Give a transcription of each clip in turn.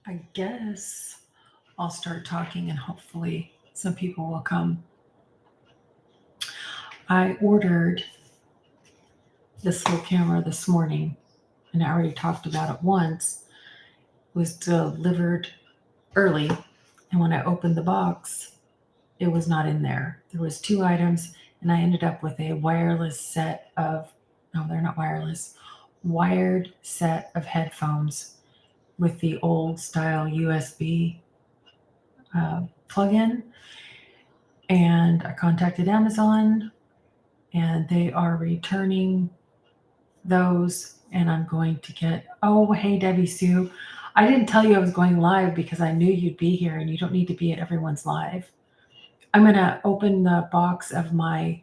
I guess I'll start talking and hopefully some people will come. I ordered this little camera this morning and I already talked about it once. It was delivered early, and when I opened the box, it was not in there. There was two items and I ended up with a wireless set of, no, they're not wireless, wired set of headphones with the old style USB plug-in. And I contacted Amazon and they are returning those, and I'm going to get, oh, hey, Debbie Sue. I didn't tell you I was going live because I knew you'd be here and you don't need to be at everyone's live. I'm going to open the box of my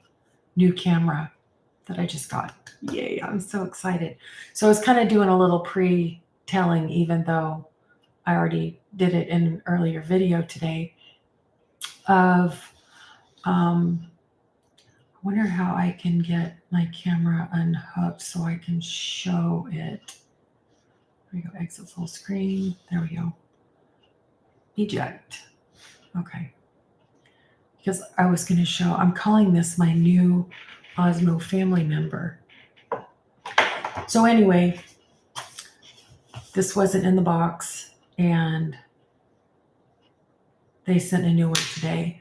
new camera that I just got. Yay, I'm so excited. So I was kind of doing a little pre-telling, even though I already did it in an earlier video today, of I wonder how I can get my camera unhooked so I can show it. There we go, exit full screen. There we go. Eject. Okay. Because I was going to show, I'm calling this my new Osmo family member. So anyway, this wasn't in the box and they sent a new one today.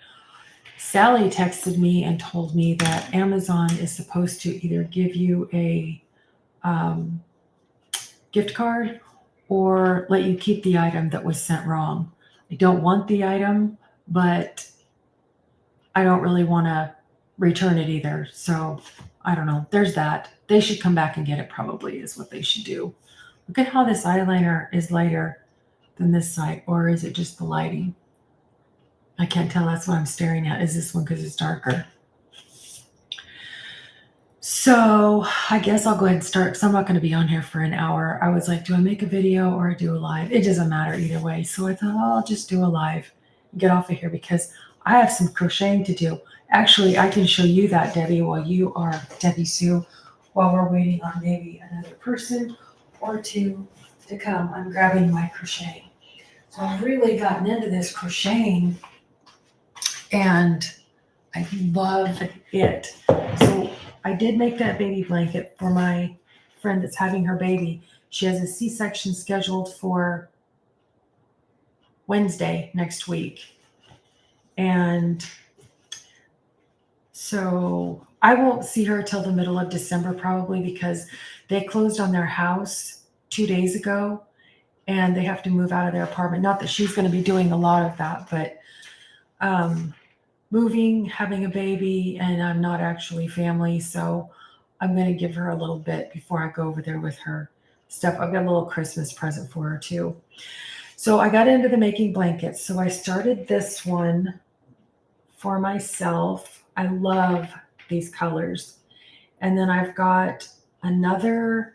Sally texted me and told me that Amazon is supposed to either give you a gift card or let you keep the item that was sent wrong. I don't want the item, but I don't really want to return it either. So I don't know. There's that. They should come back and get it, probably, is what they should do. Look at how this eyeliner is lighter than this side. Or is it just the lighting? I can't tell. That's what I'm staring at. Is this one because it's darker? So I guess I'll go ahead and start because I'm not going to be on here for an hour. I was like, do I make a video or do a live? It doesn't matter either way. So I thought, oh, I'll just do a live and get off of here because I have some crocheting to do. Actually, I can show you that, Debbie, while you are, Debbie Sue, while we're waiting on maybe another person or two to come. I'm grabbing my crochet. So I've really gotten into this crocheting and I love it. So I did make that baby blanket for my friend that's having her baby. She has a C-section scheduled for Wednesday next week. And so I won't see her till the middle of December probably because they closed on their house 2 days ago and they have to move out of their apartment. Not that she's going to be doing a lot of that, but moving, having a baby, and I'm not actually family. So I'm going to give her a little bit before I go over there with her stuff. I've got a little Christmas present for her too. So I got into the making blankets. So I started this one for myself. I love these colors. And then I've got another,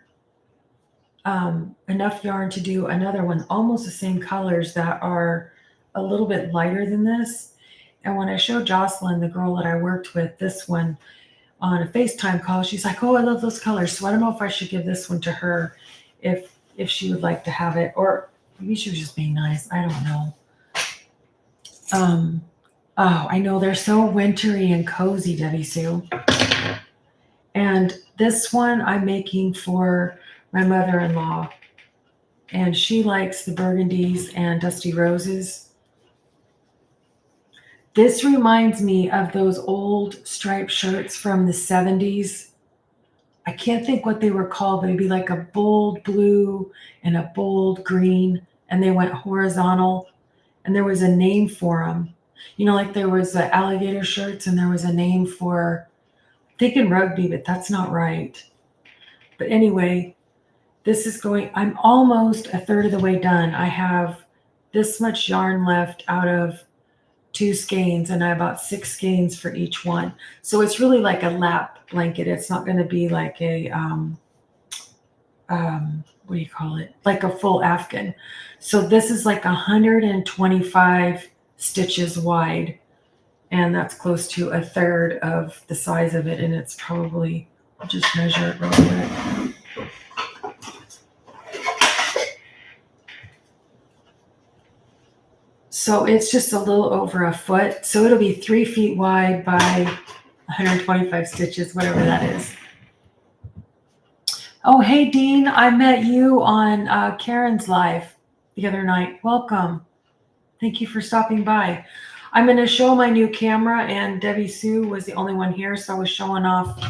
enough yarn to do another one, almost the same colors that are a little bit lighter than this. And when I showed Jocelyn, the girl that I worked with, this one on a FaceTime call, she's like, oh, I love those colors. So I don't know if I should give this one to her if she would like to have it, or maybe she was just being nice. I don't know. Oh, I know they're so wintry and cozy, Debbie Sue. And this one I'm making for my mother-in-law. And she likes the burgundies and dusty roses. This reminds me of those old striped shirts from the 70s. I can't think what they were called, but it'd be like a bold blue and a bold green, and they went horizontal, and there was a name for them. You know, like there was the alligator shirts, and there was a name for, I'm thinking rugby, but that's not right. But anyway, this is going, I'm almost a third of the way done. I have this much yarn left out of 2 skeins, and I bought 6 skeins for each one. So it's really like a lap blanket. It's not going to be like a, what do you call it? Like a full Afghan. So this is like 125 stitches wide, and that's close to a third of the size of it. And it's probably, I'll just measure it real quick. So it's just a little over a foot. So it'll be 3 feet wide by 125 stitches, whatever that is. Oh, hey, Dean, I met you on Karen's live the other night. Welcome. Thank you for stopping by. I'm going to show my new camera, and Debbie Sue was the only one here, so I was showing off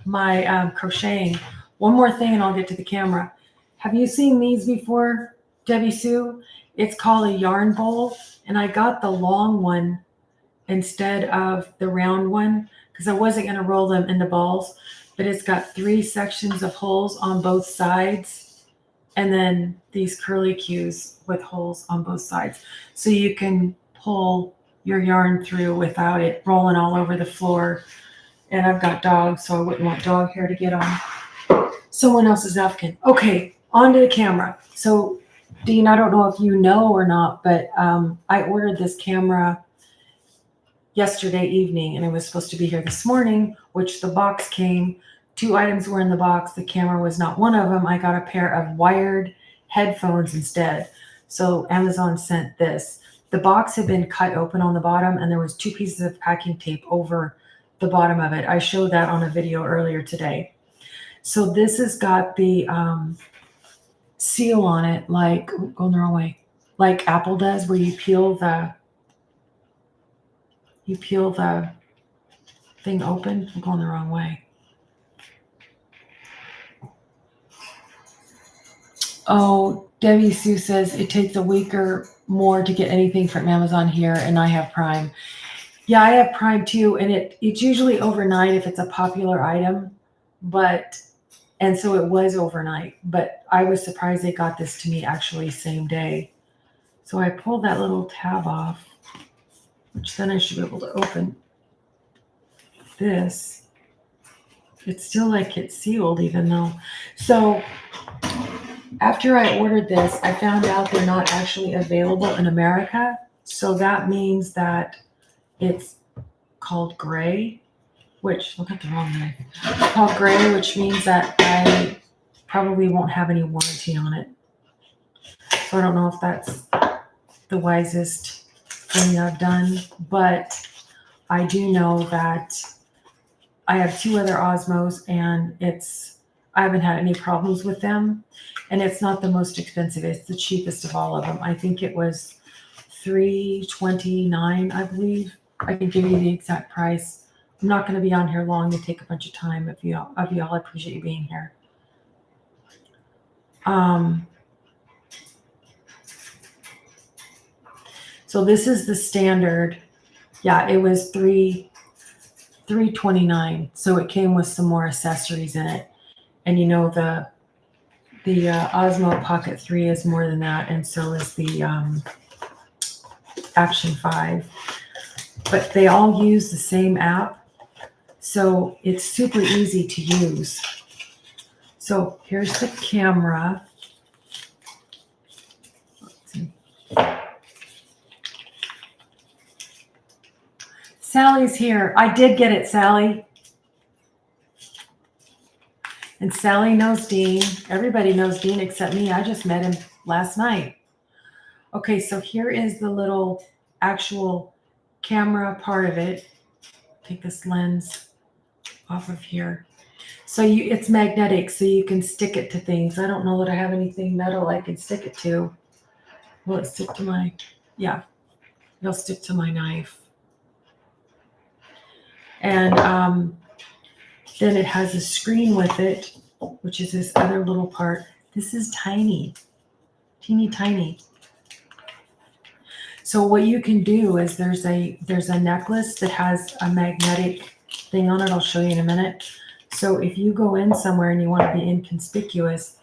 my crocheting. One more thing, and I'll get to the camera. Have you seen these before, Debbie Sue? It's called a yarn bowl, and I got the long one instead of the round one because I wasn't going to roll them into balls, but it's got 3 sections of holes on both sides, and then these curly cues with holes on both sides. So you can pull your yarn through without it rolling all over the floor. And I've got dogs, so I wouldn't want dog hair to get on someone else's napkin. Okay, on to the camera. So, Dean, I don't know if you know or not, but I ordered this camera yesterday evening, and it was supposed to be here this morning, which the box came. 2 items were in the box. The camera was not one of them. I got a pair of wired headphones instead. So Amazon sent this. The box had been cut open on the bottom, and there was 2 pieces of packing tape over the bottom of it. I showed that on a video earlier today. So this has got the seal on it, like going the wrong way, like Apple does, where you peel the thing open. I'm going the wrong way. Oh, Debbie Sue says it takes a week or more to get anything from Amazon here, and I have Prime. Yeah, I have Prime too, and it's usually overnight if it's a popular item, and so it was overnight, but I was surprised they got this to me actually same day. So I pulled that little tab off, which then I should be able to open this. It's still like it's sealed even though. So after I ordered this, I found out they're not actually available in America. So that means that it's called gray, which, look at the wrong knife. It's called gray, which means that I probably won't have any warranty on it. So I don't know if that's the wisest thing I've done, but I do know that I have 2 other Osmos, and I haven't had any problems with them, and it's not the most expensive. It's the cheapest of all of them. I think it was $329, I believe. I can give you the exact price. I'm not going to be on here long to take a bunch of time of y'all. I appreciate you being here. So this is the standard. Yeah, it was $329. So it came with some more accessories in it. And you know the Osmo Pocket 3 is more than that, and so is the Action 5. But they all use the same app, so it's super easy to use. So here's the camera. Let's see. Sally's here. I did get it, Sally. And Sally knows Dean. Everybody knows Dean except me. I just met him last night. Okay, so here is the little actual camera part of it. Take this lens off of here. So it's magnetic, so you can stick it to things. I don't know that I have anything metal I can stick it to. Will it stick to my, yeah, it'll stick to my knife. And then it has a screen with it, which is this other little part. This is tiny, teeny tiny. So what you can do is there's a necklace that has a magnetic thing on it. I'll show you in a minute. So if you go in somewhere and you want to be inconspicuous,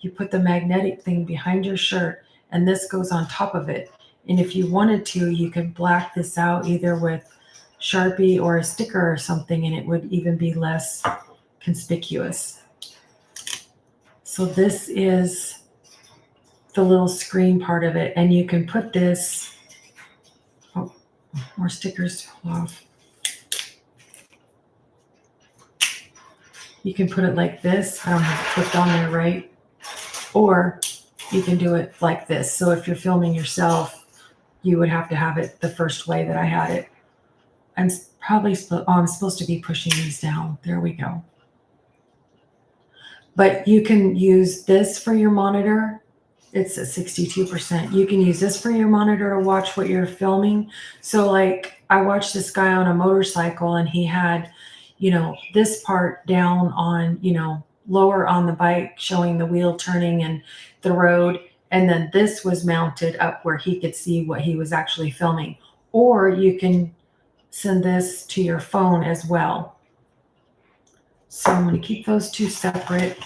you put the magnetic thing behind your shirt, and this goes on top of it. And if you wanted to, you could black this out either with Sharpie or a sticker or something, and it would even be less conspicuous. So this is the little screen part of it, and you can put this, oh, more stickers to pull off. You can put it like this. I don't have it clipped on there, right? Or you can do it like this. So if you're filming yourself, you would have to have it the first way that I had it. I'm I'm supposed to be pushing these down. There we go. But you can use this for your monitor. It's at 62%. You can use this for your monitor to watch what you're filming. So like I watched this guy on a motorcycle and he had, this part down on, lower on the bike showing the wheel turning and the road. And then this was mounted up where he could see what he was actually filming. Or you can send this to your phone as well. So I'm going to keep those two separate.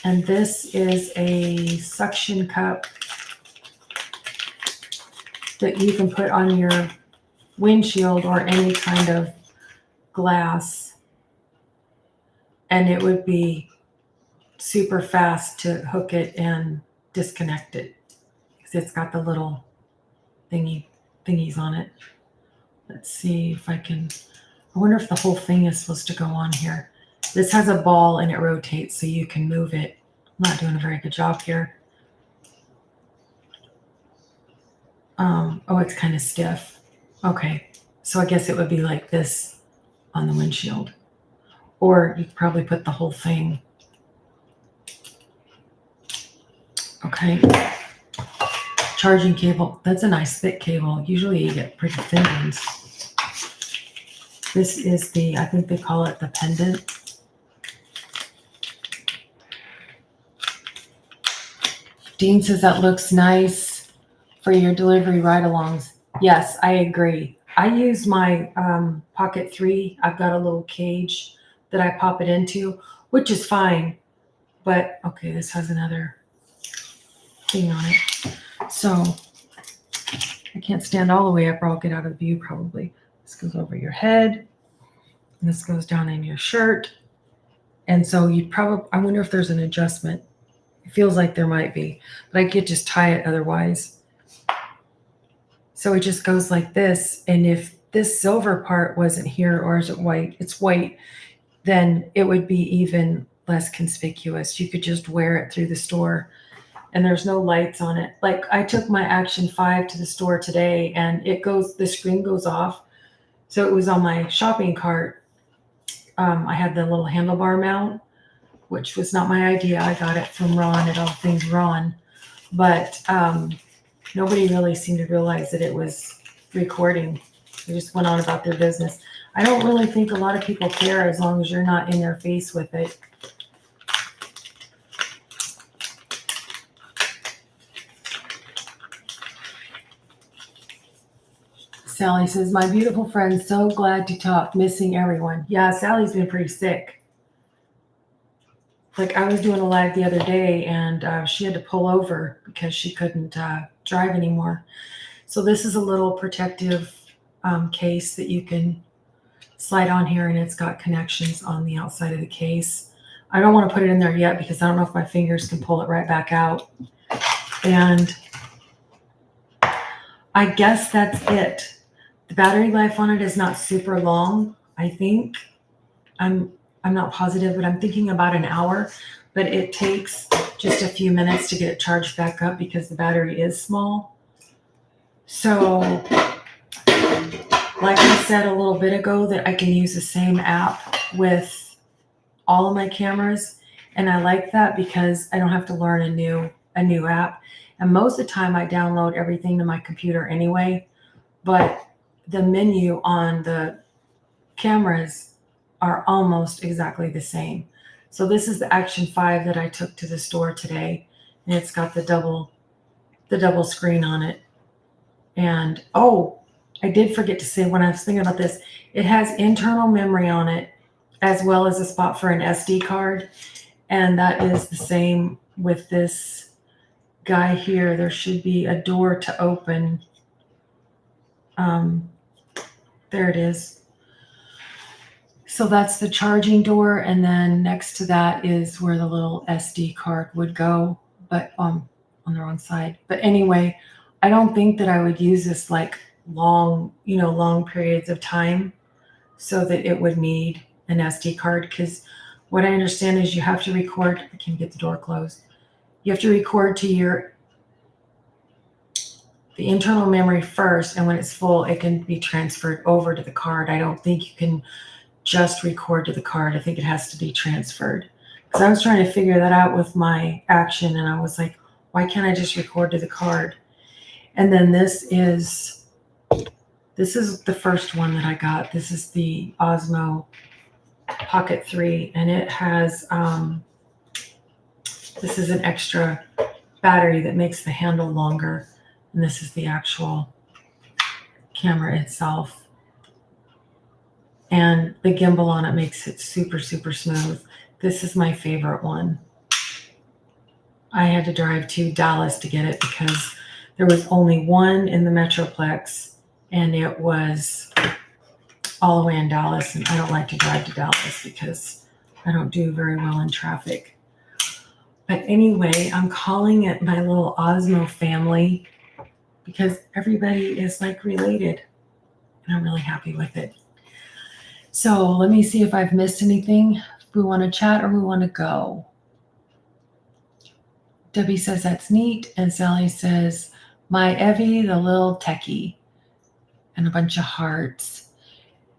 And this is a suction cup that you can put on your windshield or any kind of glass. And it would be super fast to hook it and disconnect it because it's got the little thingies on it. Let's see if I wonder if the whole thing is supposed to go on here. This has a ball and it rotates so you can move it. I'm not doing a very good job here. Oh, it's kind of stiff. Okay, so I guess it would be like this on the windshield. Or you could probably put the whole thing. Okay. Charging cable. That's a nice thick cable. Usually you get pretty thin ones. This is I think they call it the pendant. Dean says that looks nice for your delivery ride-alongs. Yes, I agree. I use my Pocket 3. I've got a little cage that I pop it into, which is fine. But, okay, this has another thing on it. So I can't stand all the way up or I'll get out of view probably. This goes over your head. And this goes down in your shirt. And so I wonder if there's an adjustment. It feels like there might be, but I could just tie it otherwise. So it just goes like this. And if this silver part wasn't here, or is it white? It's white. Then it would be even less conspicuous. You could just wear it through the store and there's no lights on it. Like I took my Action 5 to the store today and the screen goes off. So it was on my shopping cart. I had the little handlebar mount, which was not my idea. I got it from Ron at All Things Ron. But nobody really seemed to realize that it was recording. They just went on about their business. I don't really think a lot of people care as long as you're not in their face with it. Sally says, my beautiful friend, so glad to talk, missing everyone. Yeah, Sally's been pretty sick. Like I was doing a live the other day and she had to pull over because she couldn't drive anymore. So this is a little protective case that you can slide on here and it's got connections on the outside of the case. I don't want to put it in there yet because I don't know if my fingers can pull it right back out. And I guess that's it. The battery life on it is not super long, I think. I'm not positive, but I'm thinking about an hour. But it takes just a few minutes to get it charged back up because the battery is small. So, like I said a little bit ago, that I can use the same app with all of my cameras. And I like that because I don't have to learn a new app. And most of the time I download everything to my computer anyway. But the menu on the cameras are almost exactly the same. So this is the Action 5 that I took to the store today, and it's got the double screen on it. And I did forget to say when I was thinking about this, it has internal memory on it as well as a spot for an SD card. And that is the same with this guy here. There should be a door to open. There it is. So that's the charging door, and then next to that is where the little SD card would go, but on the wrong side. But anyway, I don't think that I would use this like long periods of time so that it would need an SD card, because what I understand is you have to record. I can't get the door closed. You have to record to your the internal memory first, and when it's full, it can be transferred over to the card. I don't think you can just record to the card. I think it has to be transferred. Because I was trying to figure that out with my Action, and I was like, why can't I just record to the card? And then this is the first one that I got. This is the Osmo Pocket 3, and it has, this is an extra battery that makes the handle longer. And this is the actual camera itself. And the gimbal on it makes it super, super smooth. This is my favorite one. I had to drive to Dallas to get it because there was only one in the Metroplex, and it was all the way in Dallas. And I don't like to drive to Dallas because I don't do very well in traffic. But anyway, I'm calling it my little Osmo family because everybody is like related, and I'm really happy with it. So let me see if I've missed anything. If we want to chat or we want to go. Debbie says that's neat, and Sally says, my Evie, the little techie, and a bunch of hearts.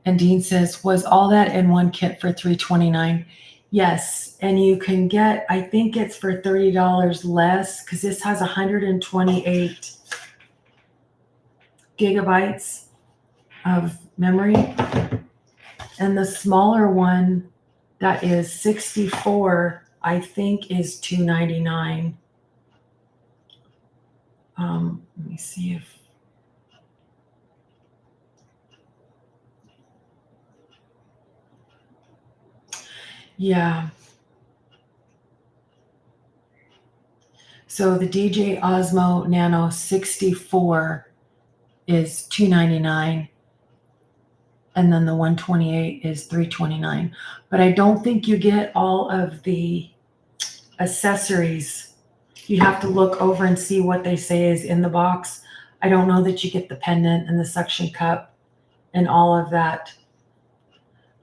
And Dean says, was all that in one kit for $329? Yes, and you can get, I think it's for $30 less, because this has 128 gigabytes of memory. And the smaller one that is 64, I think is $299. Let me see if, yeah. So the DJ Osmo Nano 64 is $299. And then the 128 is $329. But I don't think you get all of the accessories. You have to look over and see what they say is in the box. I don't know that you get the pendant and the suction cup and all of that.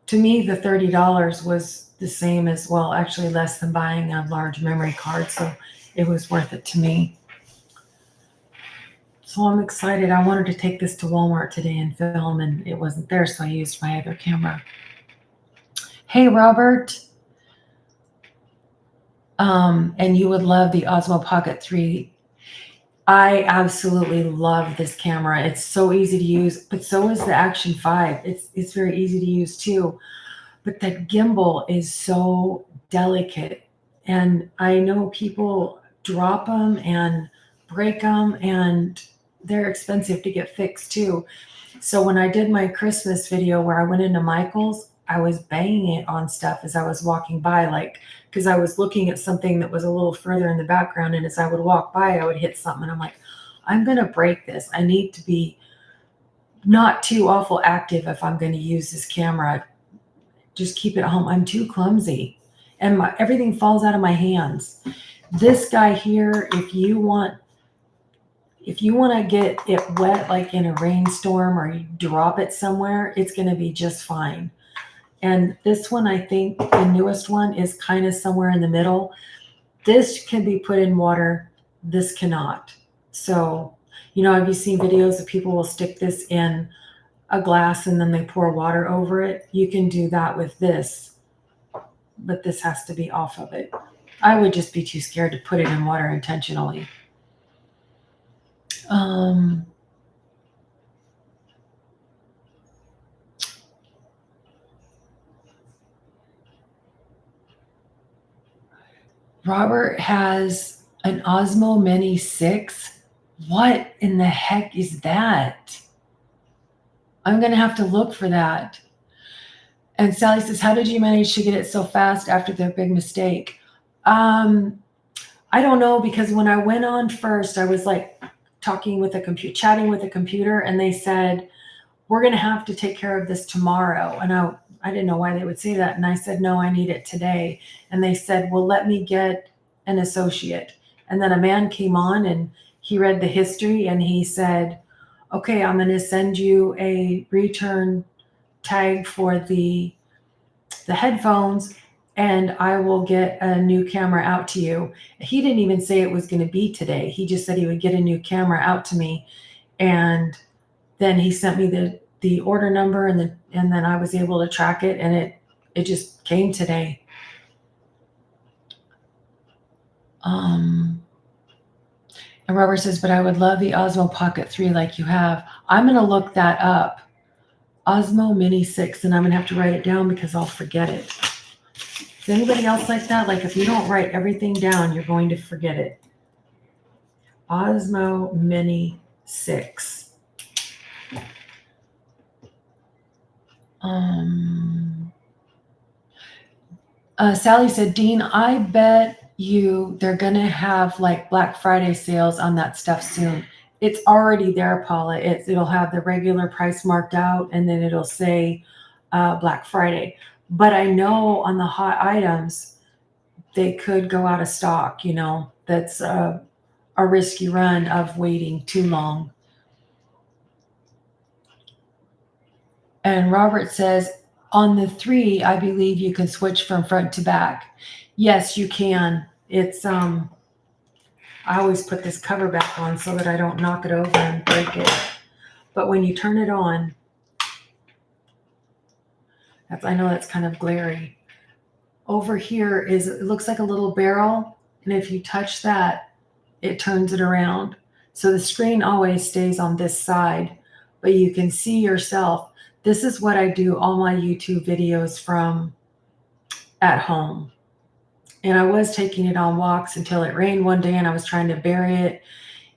To me, the $30 was the same as, well, actually less than buying a large memory card. So it was worth it to me. So I'm excited. I wanted to take this to Walmart today and film, and it wasn't there, so I used my other camera. Hey, Robert. And you would love the Osmo Pocket 3. I absolutely love this camera. It's so easy to use, but so is the Action 5. It's very easy to use too. But that gimbal is so delicate. And I know people drop them and break them, and they're expensive to get fixed too. So when I did my Christmas video where I went into Michael's, I was banging it on stuff as I was walking by, like, because I was looking at something that was a little further in the background, and as I would walk by, I would hit something, and I'm like, I'm going to break this. I need to be not too awful active if I'm going to use this camera. Just keep it at home. I'm too clumsy, and everything falls out of my hands. This guy here, if you want to get it wet, like in a rainstorm or you drop it somewhere, it's going to be just fine. And this one, I think the newest one is kind of somewhere in the middle. This can be put in water. This cannot. So, have you seen videos of people will stick this in a glass and then they pour water over it? You can do that with this, but this has to be off of it. I would just be too scared to put it in water intentionally. Robert has an Osmo Mini 6. What in the heck is that? I'm going to have to look for that. And Sally says, how did you manage to get it so fast after their big mistake? I don't know, because when I went on first, I was like chatting with a computer, and they said, we're going to have to take care of this tomorrow. And I didn't know why they would say that. And I said, no, I need it today. And they said, well, let me get an associate. And then a man came on and he read the history, and he said, okay, I'm going to send you a return tag for the headphones, and I will get a new camera out to you. He didn't even say it was going to be today. He just said he would get a new camera out to me. And then he sent me the order number, and then I was able to track it, and it just came today. And Robert says, but I would love the Osmo Pocket 3 like you have. I'm going to look that up. Osmo Mini 6, and I'm going to have to write it down because I'll forget it. Is anybody else like that? Like if you don't write everything down, you're going to forget it. Osmo Mini 6. Sally said, Dean, I bet you they're going to have like Black Friday sales on that stuff soon. It's already there, Paula. It'll have the regular price marked out, and then it'll say Black Friday. But I know on the hot items, they could go out of stock. That's a risky run of waiting too long. And Robert says, on the 3, I believe you can switch from front to back. Yes, you can. It's I always put this cover back on so that I don't knock it over and break it. But when you turn it on, I know that's kind of glary. Over here it looks like a little barrel, and if you touch that, it turns it around. So the screen always stays on this side, but you can see yourself. This is what I do all my YouTube videos from at home. And I was taking it on walks until it rained one day, and I was trying to bury it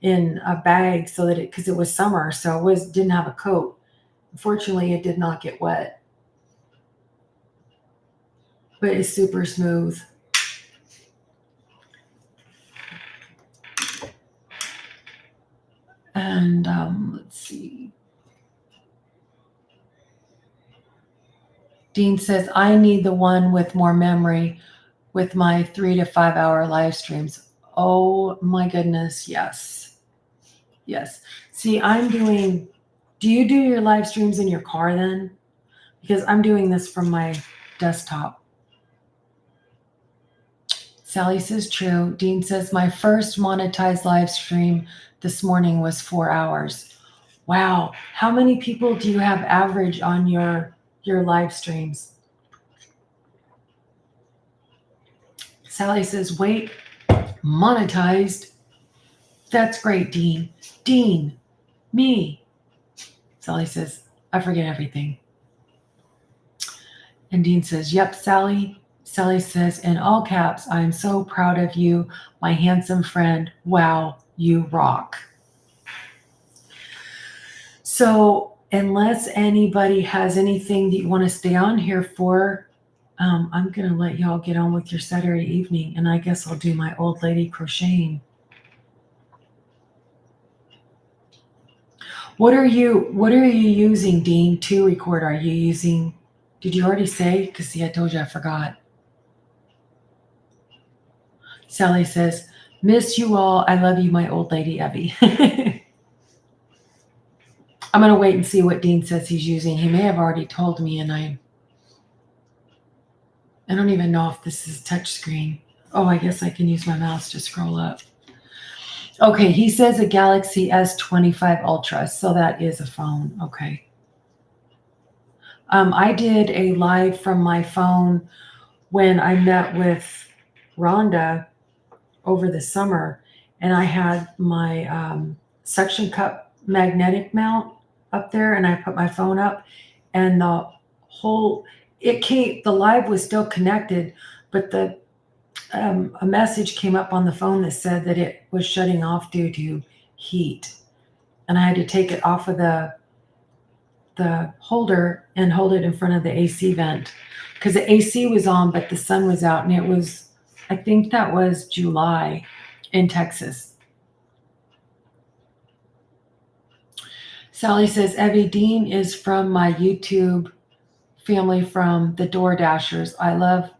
in a bag so that because it was summer, so it didn't have a coat. Unfortunately, it did not get wet, but it's super smooth. And let's see. Dean says, I need the one with more memory with my 3 to 5 hour live streams. Oh my goodness, yes. Yes. See, do you do your live streams in your car then? Because I'm doing this from my desktop. Sally says, true. Dean says, my first monetized live stream this morning was 4 hours. Wow. How many people do you have average on your live streams? Sally says, wait, monetized. That's great, Dean. Dean, me. Sally says, I forget everything. And Dean says, yep, Sally. Sally says, in all caps, I am so proud of you, my handsome friend. Wow, you rock. So unless anybody has anything that you want to stay on here for, I'm going to let y'all get on with your Saturday evening, and I guess I'll do my old lady crocheting. What are you using, Dean, to record? Are you using, did you already say? Because see, I told you I forgot. Sally says, miss you all. I love you, my old lady, Evie. I'm going to wait and see what Dean says he's using. He may have already told me, and I don't even know if this is touchscreen. Oh, I guess I can use my mouse to scroll up. Okay, he says a Galaxy S25 Ultra, so that is a phone. Okay. I did a live from my phone when I met with Rhonda over the summer, and I had my suction cup magnetic mount up there, and I put my phone up, and the live was still connected, but a message came up on the phone that said that it was shutting off due to heat, and I had to take it off of the holder and hold it in front of the AC vent because the AC was on, but the sun was out, and it was, I think that was July in Texas. Sally says, Evie, Dean is from my YouTube family from the Door Dashers. I love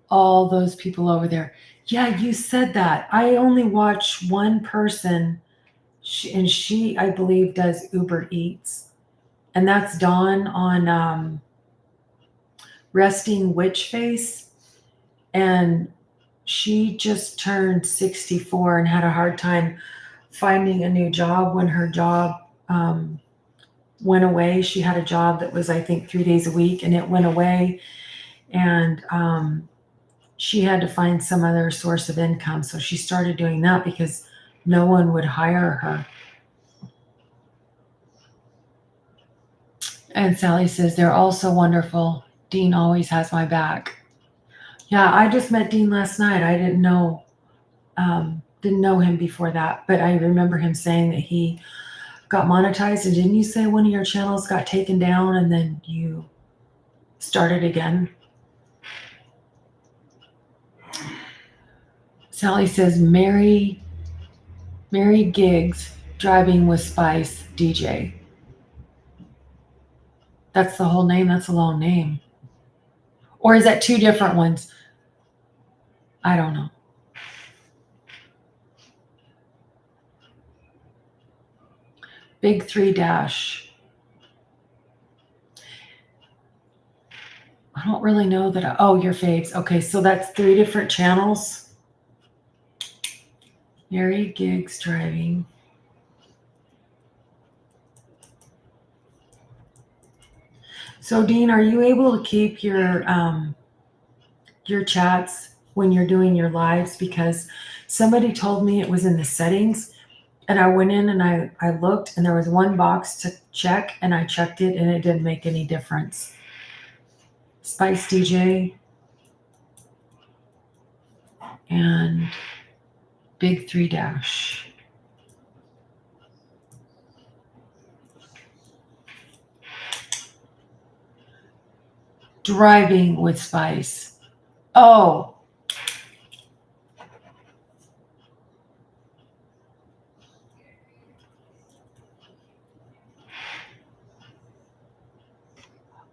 all those people over there. Yeah, you said that. I only watch one person, and she, I believe, does Uber Eats. And that's Dawn on Resting Witch Face. And she just turned 64 and had a hard time finding a new job when her job went away. She had a job that was, I think, 3 days a week, and it went away. And she had to find some other source of income. So she started doing that because no one would hire her. And Sally says, they're also wonderful. Dean always has my back. Yeah, I just met Dean last night. I didn't know him before that, but I remember him saying that he got monetized. And didn't you say one of your channels got taken down and then you started again? Sally says, Mary Gigs, driving with Spice, DJ. That's the whole name? That's a long name. Or is that two different ones? I don't know. Big 3 dash. I don't really know that. Oh, your faves. Okay, so that's 3 different channels. Mary Gigs driving. So Dean, are you able to keep your chats when you're doing your lives? Because somebody told me it was in the settings, and I went in and I looked, and there was one box to check, and I checked it, and it didn't make any difference. Spice DJ and Big 3 dash. Driving with Spice. Oh.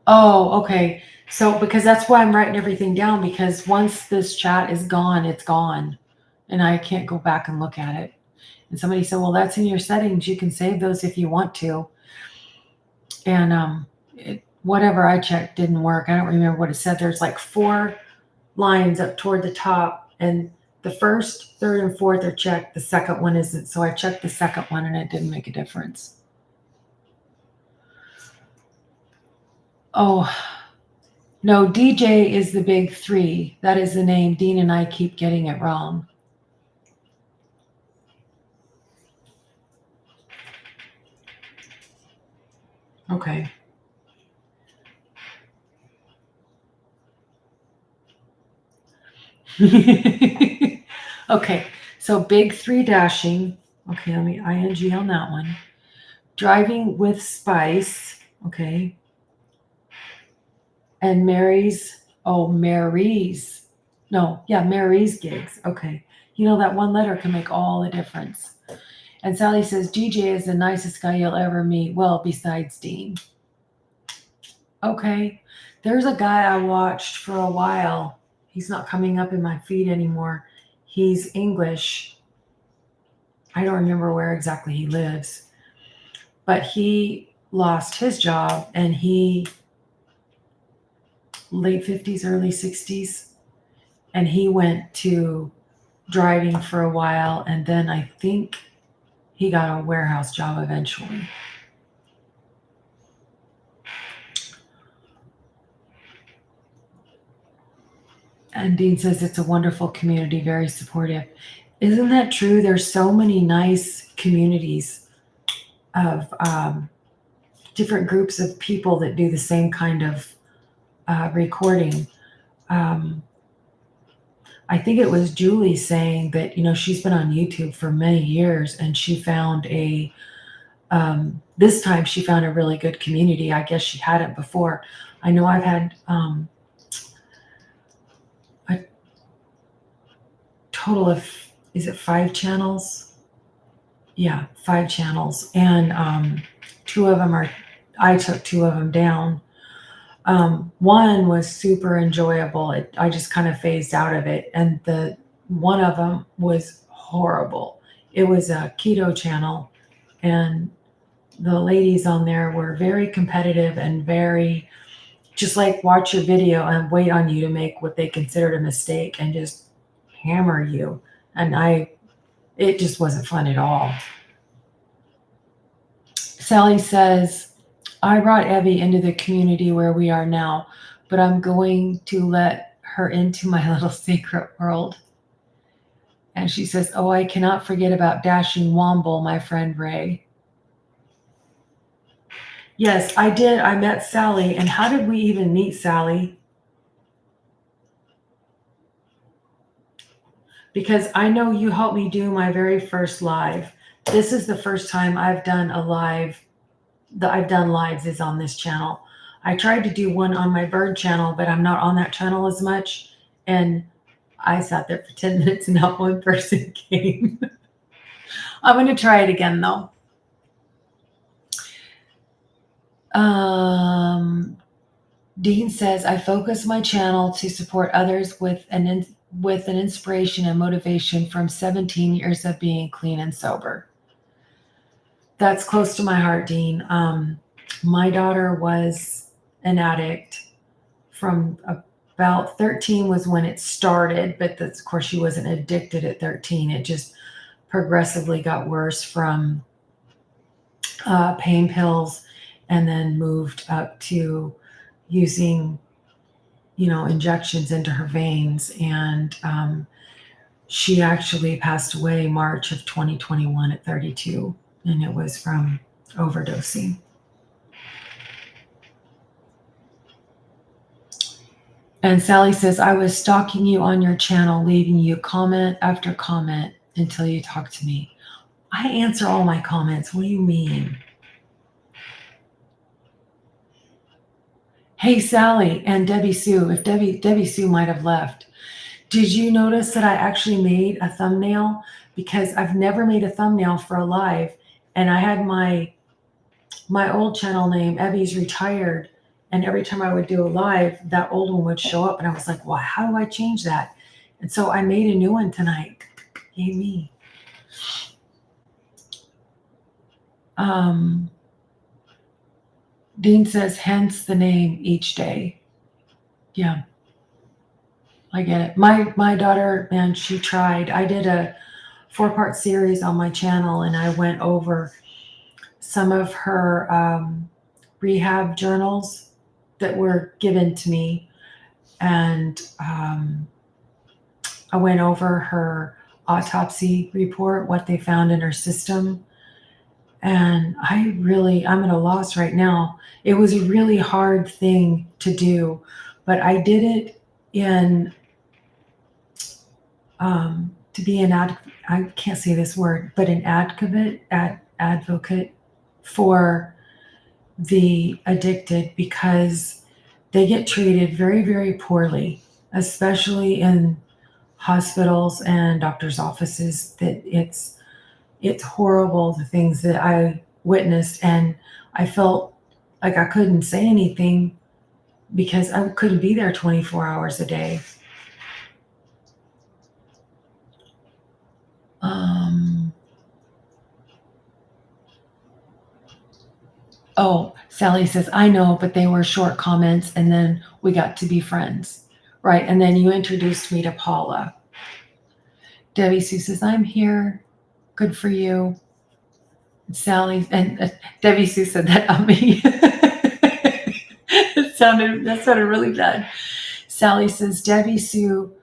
Oh, okay. So because that's why I'm writing everything down, because once this chat is gone, it's gone. And I can't go back and look at it. And somebody said, well, that's in your settings. You can save those if you want to. And whatever I checked didn't work. I don't remember what it said. There's like 4 lines up toward the top, and the first, third, and fourth are checked. The second one isn't. So I checked the second one, and it didn't make a difference. Oh, no, DJ is the Big 3. That is the name. Dean and I keep getting it wrong. Okay. Okay, so Big 3 dashing. Okay, let me ing on that one. Driving with Spice. Okay. And Mary's gigs. Okay. You know, that one letter can make all the difference. And Sally says, DJ is the nicest guy you'll ever meet. Well, besides Dean. Okay. There's a guy I watched for a while. He's not coming up in my feed anymore. He's English. I don't remember where exactly he lives. But he lost his job, and he late 50s, early 60s. And he went to driving for a while, and then I think he got a warehouse job eventually. And Dean says it's a wonderful community, very supportive. Isn't that true? There's so many nice communities of different groups of people that do the same kind of recording. I think it was Julie saying that, you know, she's been on YouTube for many years, and she found this time she found a really good community. I guess she hadn't before. I know I've had a total of, is it 5 channels? Yeah, 5 channels. And 2 of them I took 2 of them down. One was super enjoyable. I just kind of phased out of it. And one of them was horrible. It was a keto channel, and the ladies on there were very competitive and very just like watch your video and wait on you to make what they considered a mistake and just hammer you. And It just wasn't fun at all. Sally says, I brought Evie into the community where we are now, but I'm going to let her into my little secret world. And she says, oh, I cannot forget about Dashing Womble, my friend Ray. Yes, I did. I met Sally. And how did we even meet Sally? Because I know you helped me do my very first live. This is the first time I've done a live that I've done lives is on this channel. I tried to do one on my bird channel, but I'm not on that channel as much. And I sat there for 10 minutes and not one person came. I'm going to try it again though. Dean says, I focus my channel to support others with an inspiration and motivation from 17 years of being clean and sober. That's close to my heart, Dean. My daughter was an addict from about 13 was when it started, but that's, of course, she wasn't addicted at 13. It just progressively got worse from pain pills and then moved up to using, injections into her veins. And she actually passed away March of 2021 at 32, and it was from overdosing. And Sally says, I was stalking you on your channel, leaving you comment after comment until you talk to me. I answer all my comments. What do you mean? Hey, Sally and Debbie Sue, if Debbie Sue might have left. Did you notice that I actually made a thumbnail? Because I've never made a thumbnail for a live, and I had my old channel name, Evie's Retired, and every time I would do a live, that old one would show up, and I was like, well, how do I change that? And so I made a new one tonight. Yay me. Dean says, hence the name Each Day. Yeah, I get it. My daughter, man, she tried. I did a 4-part series on my channel, and I went over some of her rehab journals that were given to me. And I went over her autopsy report, what they found in her system. And I'm at a loss right now. It was a really hard thing to do, but I did it to be I can't say this word, but an advocate for the addicted, because they get treated very, very poorly, especially in hospitals and doctors' offices. That it's horrible, the things that I witnessed, and I felt like I couldn't say anything because I couldn't be there 24 hours a day. Oh, Sally says, I know, but they were short comments, and then we got to be friends. Right, and then you introduced me to Paula. Debbie Sue says, I'm here. Good for you. Sally and Debbie Sue said that on me. That sounded really bad. Sally says, Debbie Sue,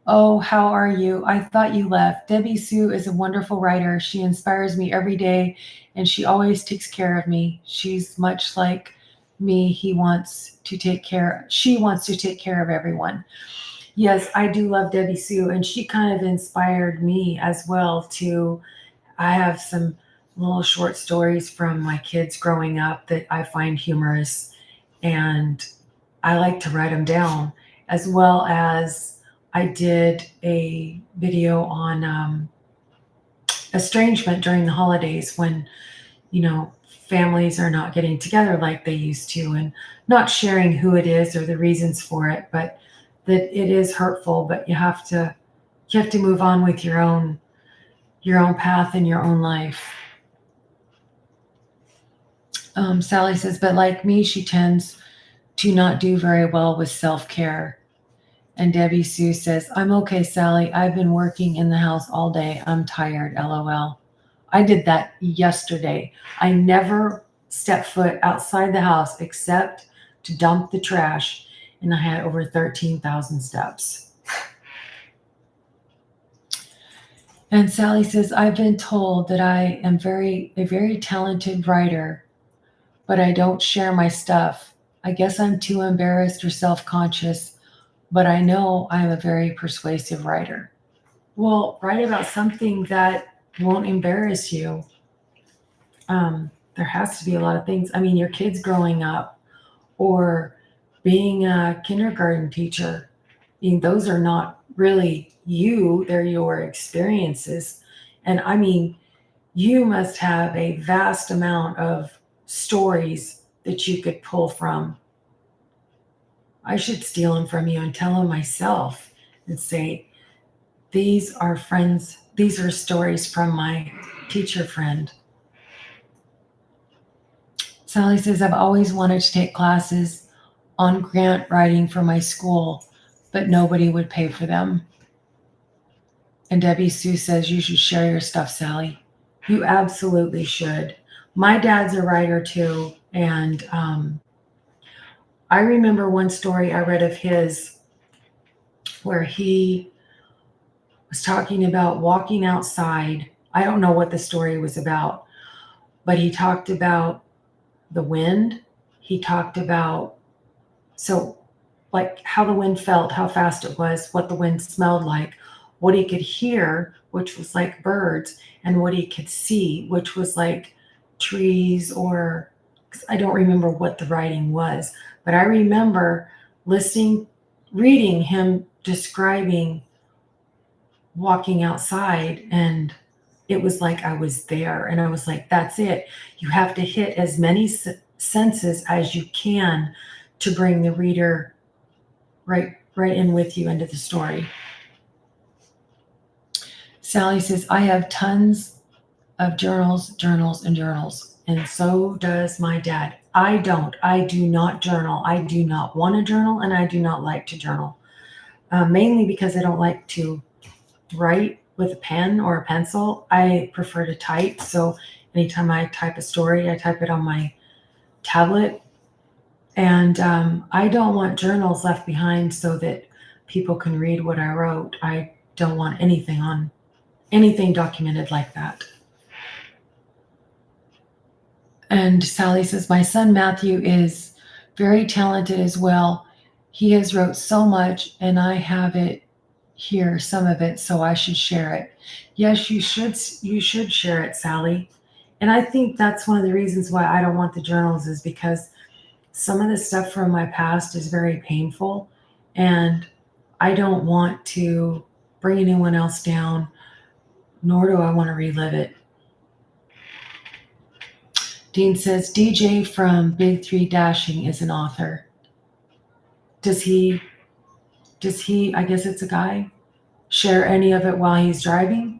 oh, how are you? I thought you left. Debbie Sue is a wonderful writer. She inspires me every day, and she always takes care of me. She's much like me. She wants to take care of everyone. Yes, I do love Debbie Sue, and she kind of inspired me as well I have some little short stories from my kids growing up that I find humorous, and I like to write them down, as well as I did a video on estrangement during the holidays when, families are not getting together like they used to, and not sharing who it is or the reasons for it, but that it is hurtful, but you have to move on with your own path in your own life. Sally says, but like me, she tends to not do very well with self-care. And Debbie Sue says, I'm okay, Sally. I've been working in the house all day. I'm tired, LOL. I did that yesterday. I never stepped foot outside the house except to dump the trash, and I had over 13,000 steps. And Sally says, I've been told that I am a very talented writer, but I don't share my stuff. I guess I'm too embarrassed or self-conscious, but I know I'm a very persuasive writer. Well, write about something that won't embarrass you. There has to be a lot of things. I mean, your kids growing up or being a kindergarten teacher. I mean, those are not really you, they're your experiences. And I mean, you must have a vast amount of stories that you could pull from. I should steal them from you and tell them myself and say, these are friends, these are stories from my teacher friend. Sally says, I've always wanted to take classes on grant writing for my school, but nobody would pay for them. And Debbie Sue says, you should share your stuff, Sally. You absolutely should. My dad's a writer too. And I remember one story I read of his where he was talking about walking outside. I don't know what the story was about, but he talked about the wind. He talked about, so like how the wind felt, how fast it was, what the wind smelled like, what he could hear, which was like birds, and what he could see, which was like trees, or I don't remember what the writing was, but I remember reading him describing walking outside, and it was like I was there, and I was like, that's it. You have to hit as many senses as you can to bring the reader right in with you into the story. Sally says, I have tons of journals, and so does my dad. I do not journal. I do not want to journal, and I do not like to journal, mainly because I don't like to write with a pen or a pencil. I prefer to type. So anytime I type a story, I type it on my tablet. And I don't want journals left behind so that people can read what I wrote. I don't want anything documented like that. And Sally says, my son Matthew is very talented as well. He has wrote so much, and I have it here, some of it, so I should share it. Yes, you should share it, Sally. And I think that's one of the reasons why I don't want the journals, is because some of the stuff from my past is very painful, and I don't want to bring anyone else down, nor do I want to relive it. Dean says, DJ from Big Three Dashing is an author. Does he, I guess it's a guy, share any of it while he's driving?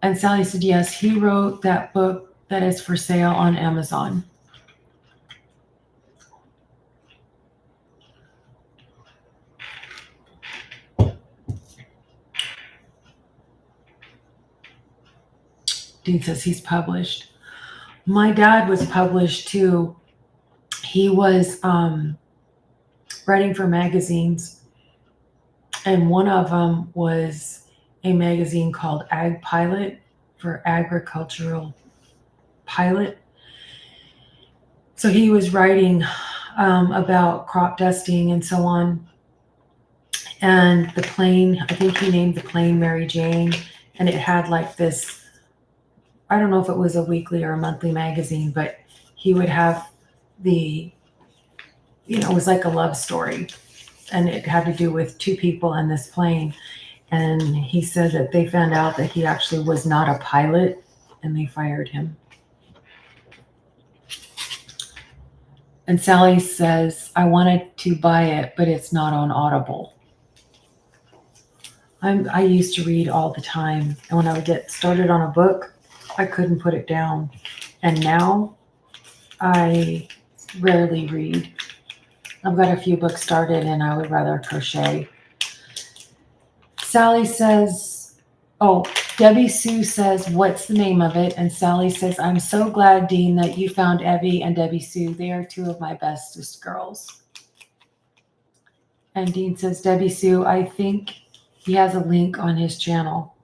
And Sally said, yes, he wrote that book that is for sale on Amazon. Dean says he's published. My dad was published too. He was writing for magazines, and one of them was a magazine called Ag Pilot, for agricultural pilot. So he was writing about crop dusting and so on. And the plane, I think he named the plane Mary Jane, and it had like this, I don't know if it was a weekly or a monthly magazine, but he would have it was like a love story, and it had to do with two people in this plane. And he said that they found out that he actually was not a pilot, and they fired him. And Sally says, I wanted to buy it, but it's not on Audible. I used to read all the time, and when I would get started on a book, I couldn't put it down. And now I rarely read. I've got a few books started and I would rather crochet. Sally says, oh, Debbie Sue says, what's the name of it? And Sally says, I'm so glad, Dean, that you found Evie and Debbie Sue. They are two of my bestest girls. And Dean says, Debbie Sue, I think he has a link on his channel.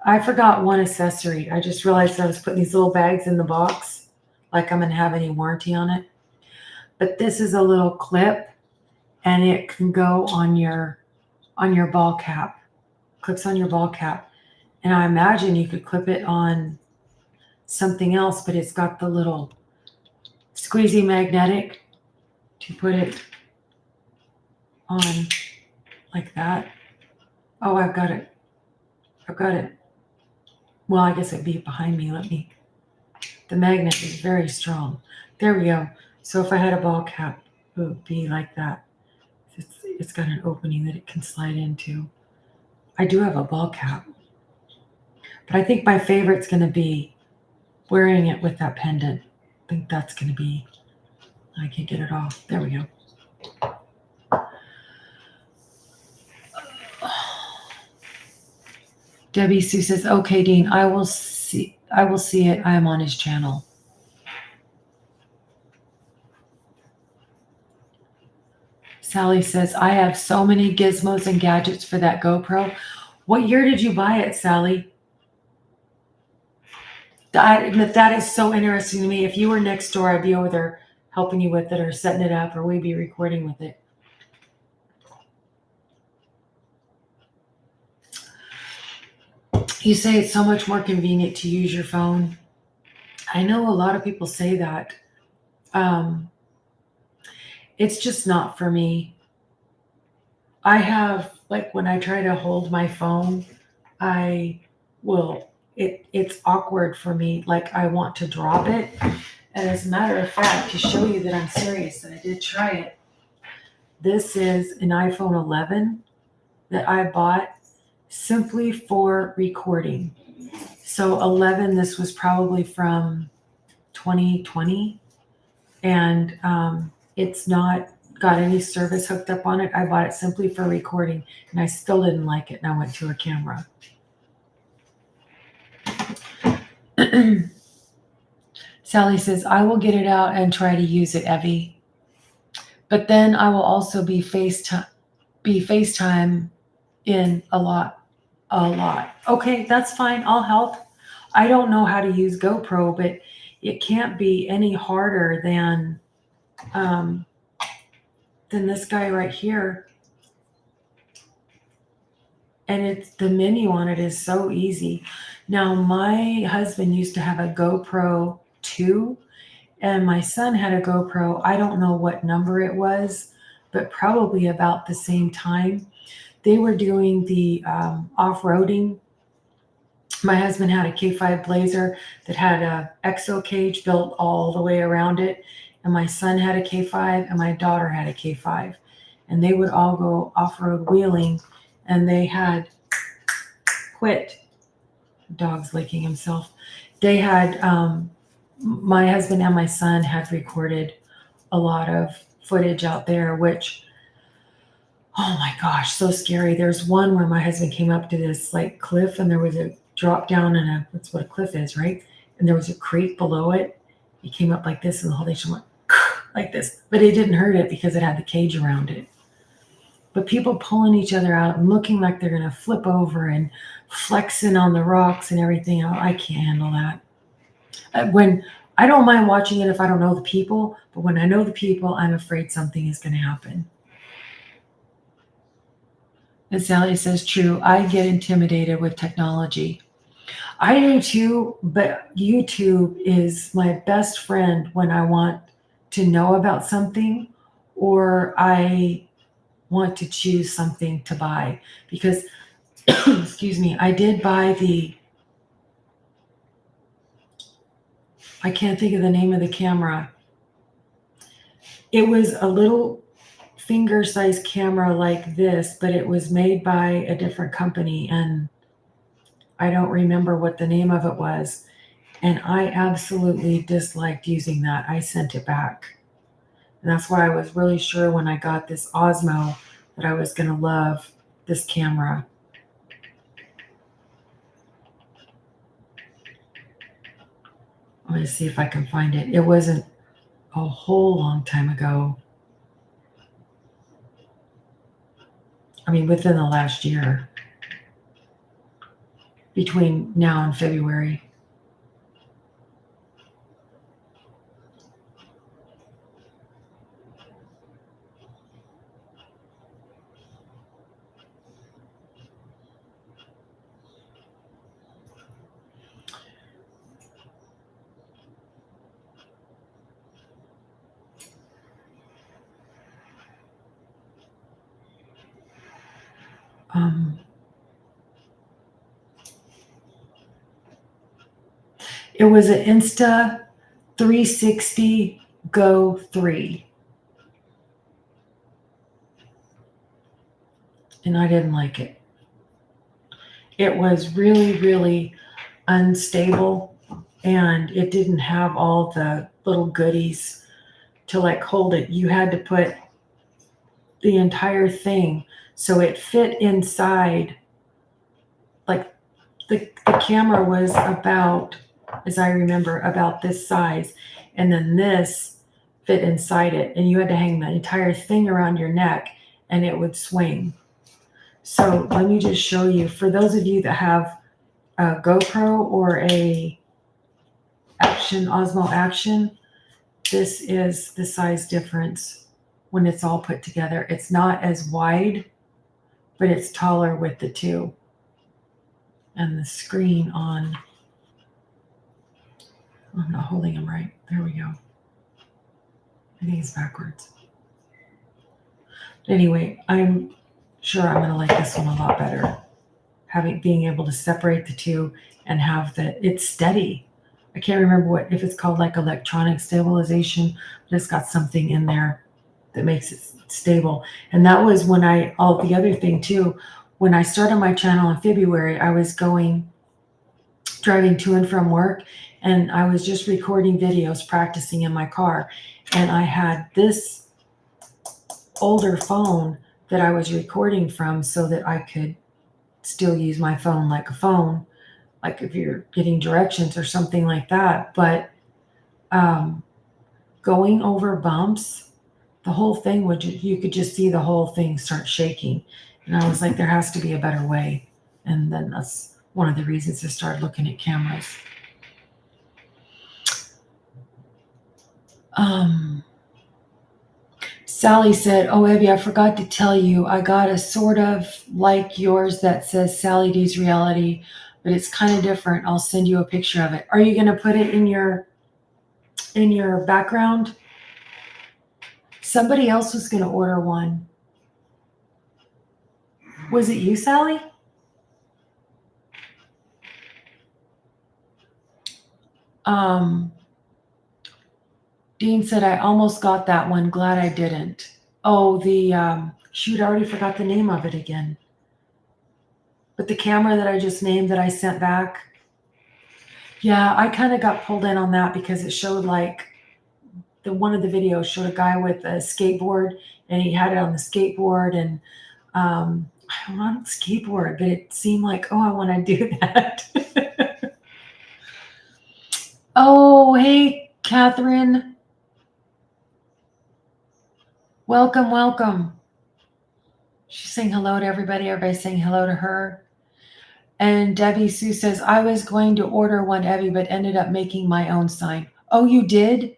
I forgot one accessory. I just realized I was putting these little bags in the box, like I'm going to have any warranty on it. But this is a little clip, and it can go on your ball cap. Clips on your ball cap. And I imagine you could clip it on something else, but it's got the little squeezy magnetic to put it on like that. Oh, I've got it. Well, I guess it'd be behind me. The magnet is very strong. There we go. So if I had a ball cap, it would be like that. It's got an opening that it can slide into. I do have a ball cap. But I think my favorite's going to be wearing it with that pendant. I think that's going to be, I can't get it off. There we go. Debbie Sue says, okay, Dean, I will see it. I am on his channel. Sally says, I have so many gizmos and gadgets for that GoPro. What year did you buy it, Sally? That is so interesting to me. If you were next door, I'd be over there helping you with it or setting it up, or we'd be recording with it. You say it's so much more convenient to use your phone. I know a lot of people say that. It's just not for me. I have, like, when I try to hold my phone, it's awkward for me. Like, I want to drop it. And as a matter of fact, to show you that I'm serious, and I did try it, this is an iPhone 11 that I bought simply for recording. So 11, this was probably from 2020, and it's not got any service hooked up on it. I bought it simply for recording, and I still didn't like it, and I went to a camera. Sally says, I will get it out and try to use it, Evie. But then I will also be FaceTime in a lot. Okay, that's fine. I'll help. I don't know how to use GoPro, but it can't be any harder than this guy right here. And it's the menu on it is so easy. Now, my husband used to have a GoPro 2, and my son had a GoPro. I don't know what number it was, but probably about the same time. They were doing the off-roading. My husband had a K5 Blazer that had a exo cage built all the way around it. And my son had a K5 and my daughter had a K5. And they would all go off-road wheeling, and they had quit. Dog's licking himself. They had, my husband and my son had recorded a lot of footage out there, which, oh my gosh, so scary. There's one where my husband came up to this like cliff, and there was a drop down, and that's what a cliff is, right? And there was a creek below it. He came up like this, and the whole thing went like this, but it didn't hurt it because it had the cage around it. But people pulling each other out and looking like they're going to flip over and flexing on the rocks and everything. I can't handle that. When I don't mind watching it if I don't know the people, but when I know the people, I'm afraid something is going to happen. And Sally says, true, I get intimidated with technology. I do too, but YouTube is my best friend when I want to know about something, or I want to choose something to buy. Because, excuse me, I did buy I can't think of the name of the camera. It was a little finger-sized camera like this, but it was made by a different company, and I don't remember what the name of it was. And I absolutely disliked using that. I sent it back And that's why I was really sure when I got this Osmo that I was going to love this camera. Let me see if I can find it. It wasn't a whole long time ago. I mean, within the last year, between now and February. It was an Insta 360 Go 3. And I didn't like it. It was really, really unstable, and it didn't have all the little goodies to like hold it. You had to put the entire thing so it fit inside. Like the camera was about, as I remember, about this size, and then this fit inside it, and you had to hang the entire thing around your neck and it would swing. So let me just show you, for those of you that have a GoPro or a Osmo Action, this is the size difference when it's all put together. It's not as wide, but it's taller with the two. And the screen on, I'm not holding them right. There we go. I think it's backwards. Anyway, I'm sure I'm going to like this one a lot better. Being able to separate the two and have it's steady. I can't remember if it's called like electronic stabilization, but it's got something in there that makes it stable. And that was when the other thing too, when I started my channel in February, I was driving to and from work, and I was just recording videos, practicing in my car. And I had this older phone that I was recording from so that I could still use my phone like a phone, like if you're getting directions or something like that. But going over bumps, the whole thing you could just see the whole thing start shaking. And I was like, there has to be a better way. And then that's one of the reasons I started looking at cameras. Sally said, "Oh, Evie, I forgot to tell you, I got a sort of like yours that says Sally D's Reality, but it's kind of different. I'll send you a picture of it." Are you going to put it in your background? Somebody else was going to order one. Was it you, Sally? Dean said, "I almost got that one. Glad I didn't." Oh, shoot, I already forgot the name of it again. But the camera that I just named that I sent back. Yeah, I kind of got pulled in on that because it showed like one of the videos showed a guy with a skateboard, and he had it on the skateboard, and I don't want a skateboard, but it seemed like, oh, I want to do that. Oh, hey, Catherine. Welcome, welcome. She's saying hello to everybody. Everybody's saying hello to her. And Debbie Sue says, "I was going to order one, Evie, but ended up making my own sign." Oh, you did?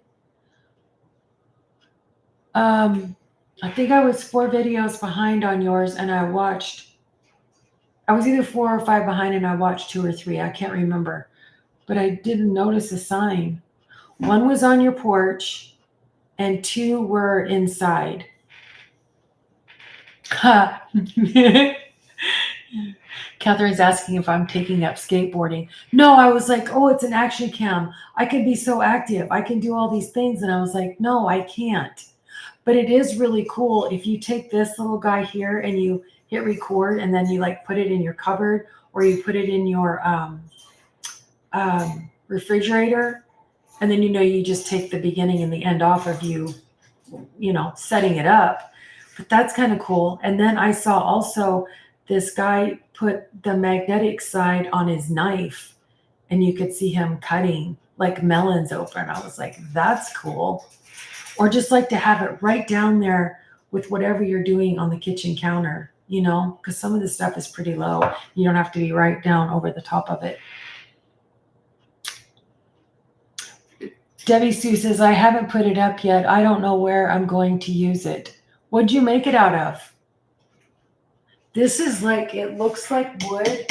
I think I was 4 videos behind on yours, and I was either 4 or 5 behind, and I watched 2 or 3. I can't remember, but I didn't notice a sign. 1 was on your porch, and 2 were inside. Catherine's asking if I'm taking up skateboarding. No, I was like, oh, it's an action cam. I can be so active. I can do all these things. And I was like, no, I can't. But it is really cool if you take this little guy here and you hit record, and then you like put it in your cupboard, or you put it in your refrigerator, and then you just take the beginning and the end off of you setting it up. But that's kind of cool. And then I saw also this guy put the magnetic side on his knife, and you could see him cutting like melons open. I was like, that's cool. Or just like to have it right down there with whatever you're doing on the kitchen counter, because some of the stuff is pretty low. You don't have to be right down over the top of it. Debbie Sue says, I haven't put it up yet. I don't know where I'm going to use it. What'd you make it out of? This is like, it looks like wood.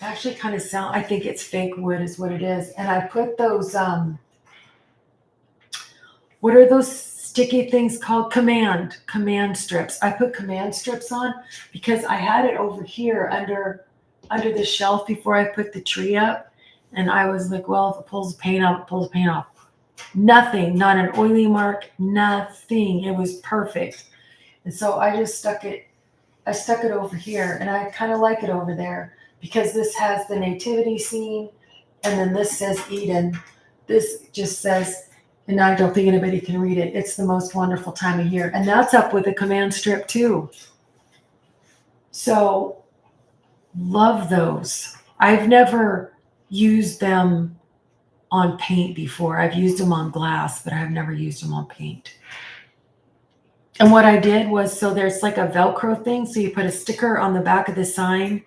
Actually kind of I think it's fake wood is what it is. And I put those, what are those sticky things called? Command strips. I put command strips on because I had it over here under the shelf before I put the tree up. And I was like, well, if it pulls the paint off, it pulls the paint off. Nothing, not an oily mark, nothing. It was perfect. And so I just stuck it over here, and I kind of like it over there because this has the nativity scene, and then this says Eden. This just says, and I don't think anybody can read it, it's the most wonderful time of year. And that's up with a command strip too. So love those. I've never used them on paint before. I've used them on glass, but I've never used them on paint. And what I did was, so there's like a Velcro thing. So you put a sticker on the back of the sign,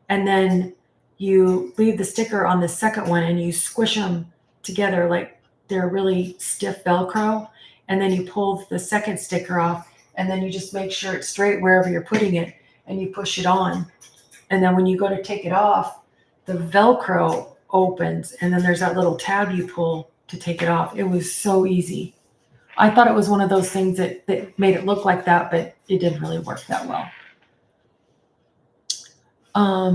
and then you leave the sticker on the second one, and you squish them together like they're really stiff Velcro. And then you pull the second sticker off, and then you just make sure it's straight wherever you're putting it, and you push it on. And then when you go to take it off, the Velcro opens, and then there's that little tab you pull to take it off. It was so easy. I thought it was one of those things that made it look like that, but it didn't really work that well.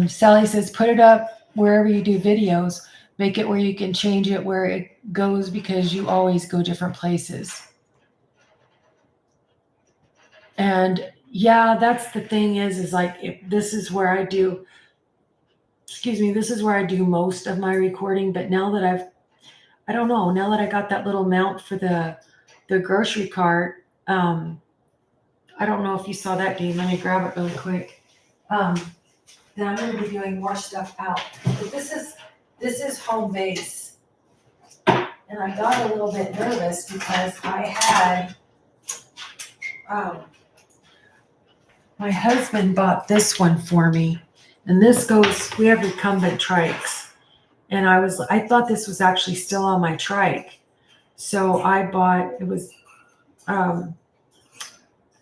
Sally says, put it up wherever you do videos. Make it where you can change it where it goes because you always go different places. And yeah, that's the thing is like, if this is where I do, this is where I do most of my recording. But now that I don't know, now that I got that little mount for the grocery cart, I don't know if you saw that, Dean. Let me grab it really quick. Then I'm going to be doing more stuff out. But this is home base. And I got a little bit nervous because I had, my husband bought this one for me. And this goes, we have recumbent trikes. And I thought this was actually still on my trike. So I bought, it was, so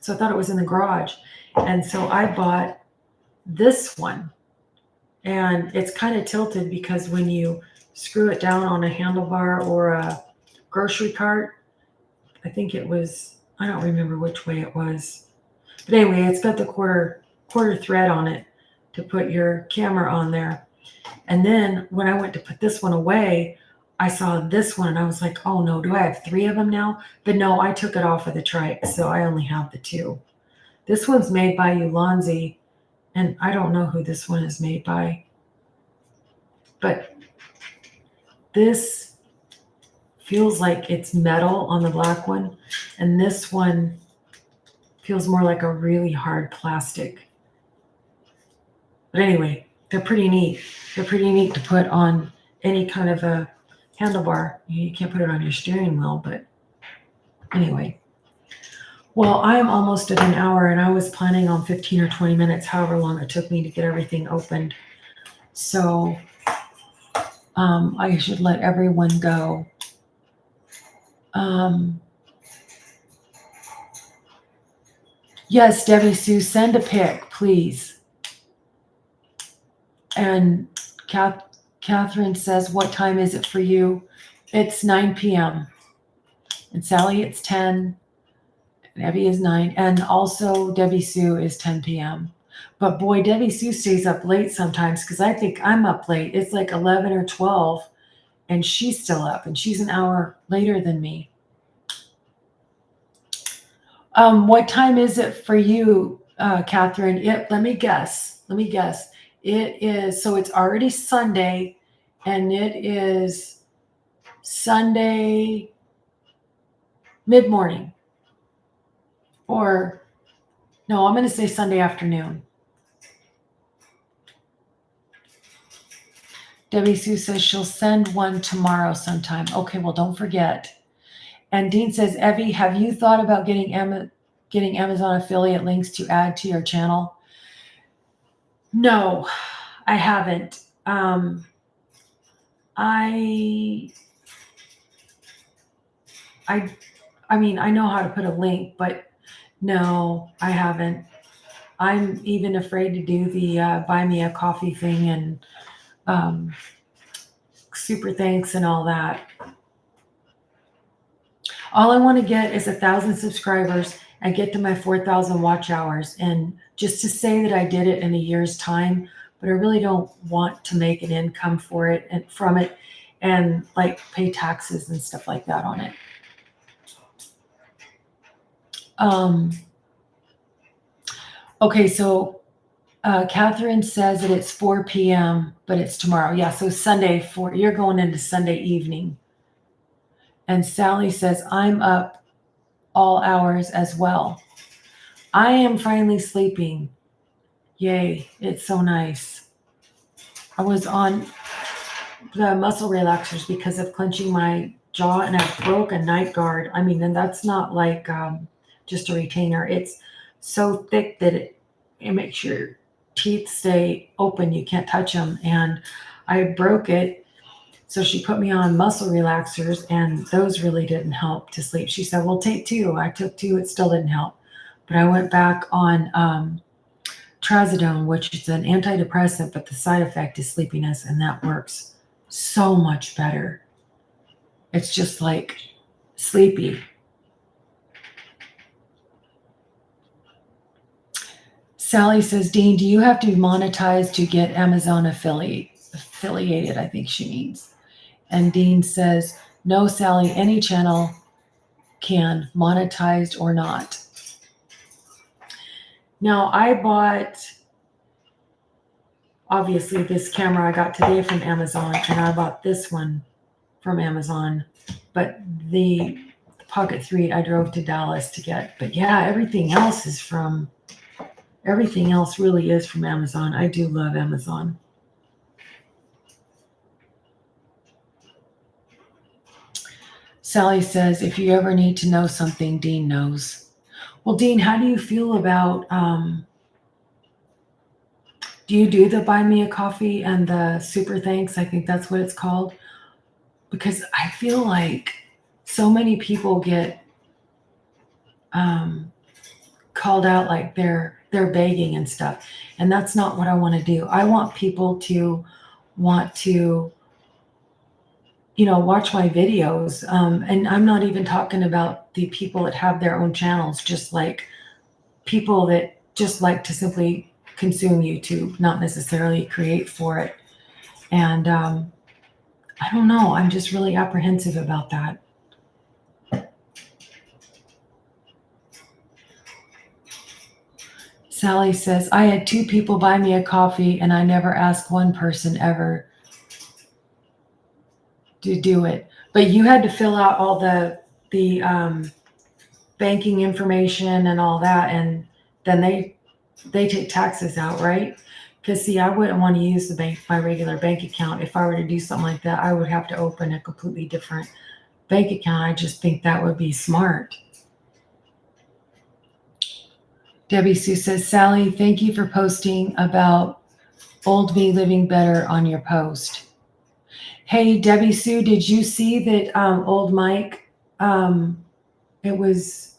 I thought it was in the garage. And so I bought this one. And it's kind of tilted because when you screw it down on a handlebar or a grocery cart, I think it was, I don't remember which way it was. But anyway, it's got the quarter thread on it to put your camera on there. And then when I went to put this one away, I saw this one and I was like, oh no, do I have 3 of them now? But no, I took it off of the trike, so I only have the 2. This one's made by Ulanzi, and I don't know who this one is made by. But this feels like it's metal on the black one, and this one feels more like a really hard plastic. But anyway, they're pretty neat. They're pretty neat to put on any kind of a handlebar. You can't put it on your steering wheel, but anyway. Well, I'm almost at an hour, and I was planning on 15 or 20 minutes, however long it took me to get everything opened. So I should let everyone go. Yes, Debbie Sue, send a pic, please. And Catherine says, what time is it for you? It's 9 p.m. And Sally, it's 10. And Evie is 9. And also Debbie Sue is 10 p.m. But boy, Debbie Sue stays up late sometimes because I think I'm up late. It's like 11 or 12 and she's still up and she's an hour later than me. What time is it for you, Catherine? Let me guess. It is, so it's already Sunday, and it is Sunday mid-morning, or no, I'm going to say Sunday afternoon. Debbie Sue says she'll send one tomorrow sometime. Okay, well, don't forget. And Dean says, Evie, have you thought about getting Amazon affiliate links to add to your channel? No, I haven't. I mean, I know how to put a link, but no, I haven't. I'm even afraid to do the buy me a coffee thing and super thanks and all that. All I want to get is 1,000 subscribers and get to my 4,000 watch hours. And just to say that I did it in a year's time, but I really don't want to make an income for it and from it and like pay taxes and stuff like that on it. Okay, so Catherine says that it's 4 p.m., but it's tomorrow. Yeah, so Sunday, you're going into Sunday evening. And Sally says, I'm up all hours as well. I am finally sleeping. Yay, it's so nice. I was on the muscle relaxers because of clenching my jaw, and I broke a night guard. I mean, and that's not like just a retainer. It's so thick that it makes your teeth stay open. You can't touch them. And I broke it. So she put me on muscle relaxers, and those really didn't help to sleep. She said, well, take 2. I took 2. It still didn't help. But I went back on trazodone, which is an antidepressant, but the side effect is sleepiness, and that works so much better. It's just like sleepy. Sally says, Dean, do you have to be monetized to get Amazon affiliated? I think she means. And Dean says, no, Sally, any channel can, monetized or not. Now, I bought, obviously, this camera I got today from Amazon, and I bought this one from Amazon. But the Pocket 3 I drove to Dallas to get. But yeah, everything else really is from Amazon. I do love Amazon. Sally says, if you ever need to know something, Dean knows. Well, Dean, how do you feel about, do you do the buy me a coffee and the super thanks? I think that's what it's called. Because I feel like so many people get called out like they're begging and stuff. And that's not what I want to do. I want people to want to watch my videos. And I'm not even talking about the people that have their own channels, just like people that just like to simply consume YouTube, not necessarily create for it. And I don't know. I'm just really apprehensive about that. Sally says, I had 2 people buy me a coffee and I never asked one person ever to do it. But you had to fill out all the banking information and all that, and then they take taxes out, right? Because see, I wouldn't want to use my regular bank account. If I were to do something like that, I would have to open a completely different bank account. I just think that would be smart. Debbie Sue says, Sally, thank you for posting about old me living better on your post. Hey, Debbie Sue, did you see that old Mike, it was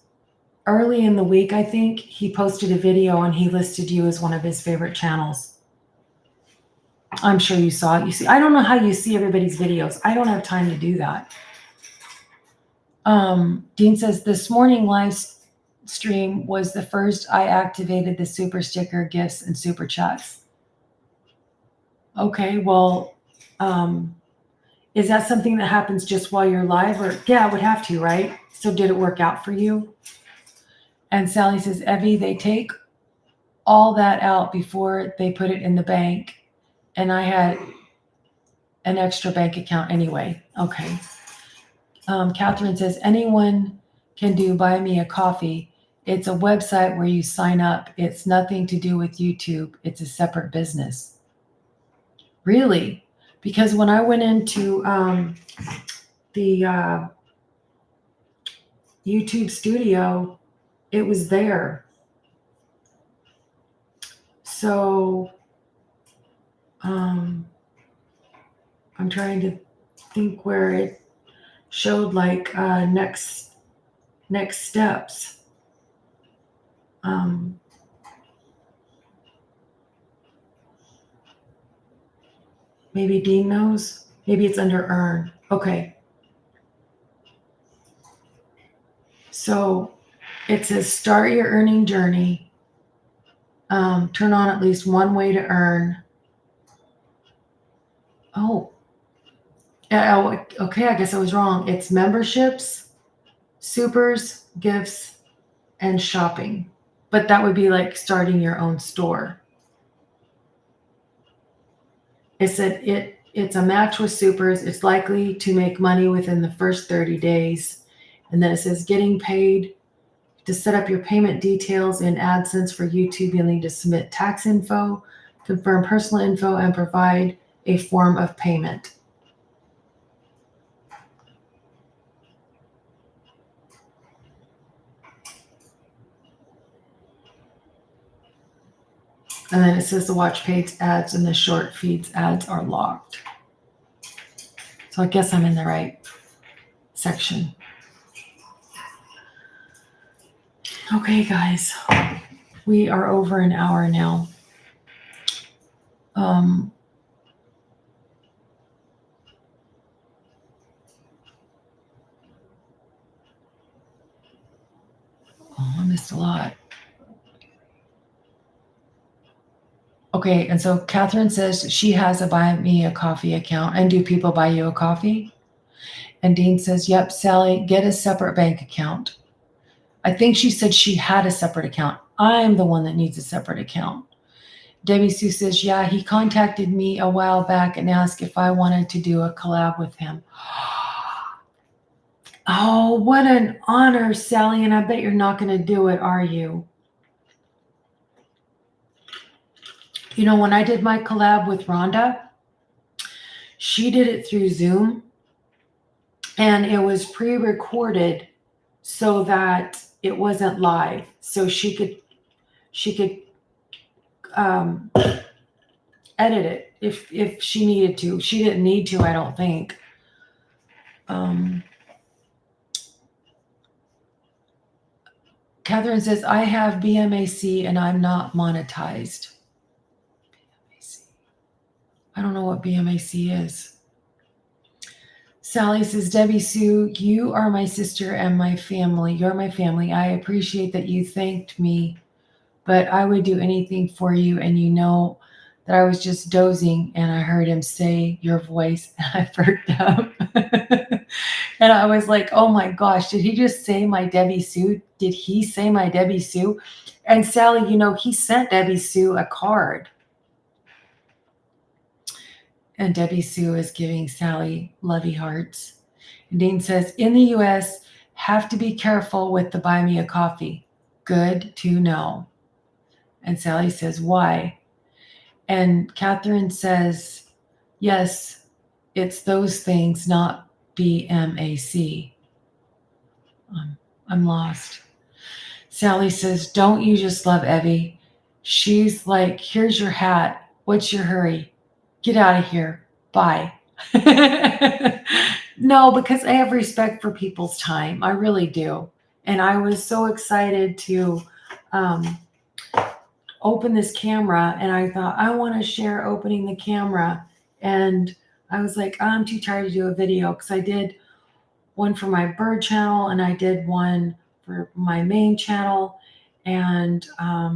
early in the week, I think, he posted a video and he listed you as one of his favorite channels. I'm sure you saw it. You see, I don't know how you see everybody's videos. I don't have time to do that. Dean says, this morning live stream was the first I activated the super sticker gifts and super chats. Okay, well, is that something that happens just while you're live? Or yeah, it would have to, right? So did it work out for you? And Sally says, Evie, they take all that out before they put it in the bank. And I had an extra bank account anyway. Okay. Catherine says, anyone can do Buy Me a Coffee. It's a website where you sign up. It's nothing to do with YouTube. It's a separate business. Really? Because when I went into the YouTube studio, it was there. So I'm trying to think where it showed like next steps. Maybe Dean knows. Maybe it's under Earn. Okay. So it says start your earning journey. Turn on at least one way to earn. Oh, okay. I guess I was wrong. It's memberships, supers, gifts, and shopping. But that would be like starting your own store. It said it's a match with supers. It's likely to make money within the first 30 days. And then it says getting paid. To set up your payment details in AdSense for YouTube, you'll need to submit tax info, confirm personal info, and provide a form of payment. And then it says the watch page ads and the short feeds ads are locked. So I guess I'm in the right section. Okay, guys, we are over an hour now. Oh, I missed a lot. Okay, and so Catherine says she has a Buy Me a Coffee account. And do people buy you a coffee? And Dean says, yep, Sally, get a separate bank account. I think she said she had a separate account. I'm the one that needs a separate account. Debbie Sue says, yeah, he contacted me a while back and asked if I wanted to do a collab with him. Oh, what an honor, Sally. And I bet you're not going to do it, are you? You know, when I did my collab with Rhonda, she did it through Zoom. And it was pre-recorded so that it wasn't live. So she could edit it if she needed to. She didn't need to, I don't think. Catherine says, I have BMAC and I'm not monetized. BMAC. I don't know what BMAC is. Sally says, Debbie Sue, you are my sister and my family. You're my family. I appreciate that you thanked me, but I would do anything for you. And you know that I was just dozing and I heard him say your voice and I perked up. And I was like, oh my gosh, did he just say my Debbie Sue? Did he say my Debbie Sue? And Sally, you know, he sent Debbie Sue a card. And Debbie Sue is giving Sally lovey hearts. And Dean says, in the US, have to be careful with the Buy Me a Coffee. Good to know. And Sally says, why? And Catherine says, yes, it's those things, not BMAC. I'm lost. Sally says, don't you just love Evie? She's like, here's your hat. What's your hurry? Get out of here. Bye. No, because I have respect for people's time. I really do. And I was so excited to open this camera. And I thought, I want to share opening the camera. And I was like, I'm too tired to do a video because I did one for my bird channel and I did one for my main channel. And I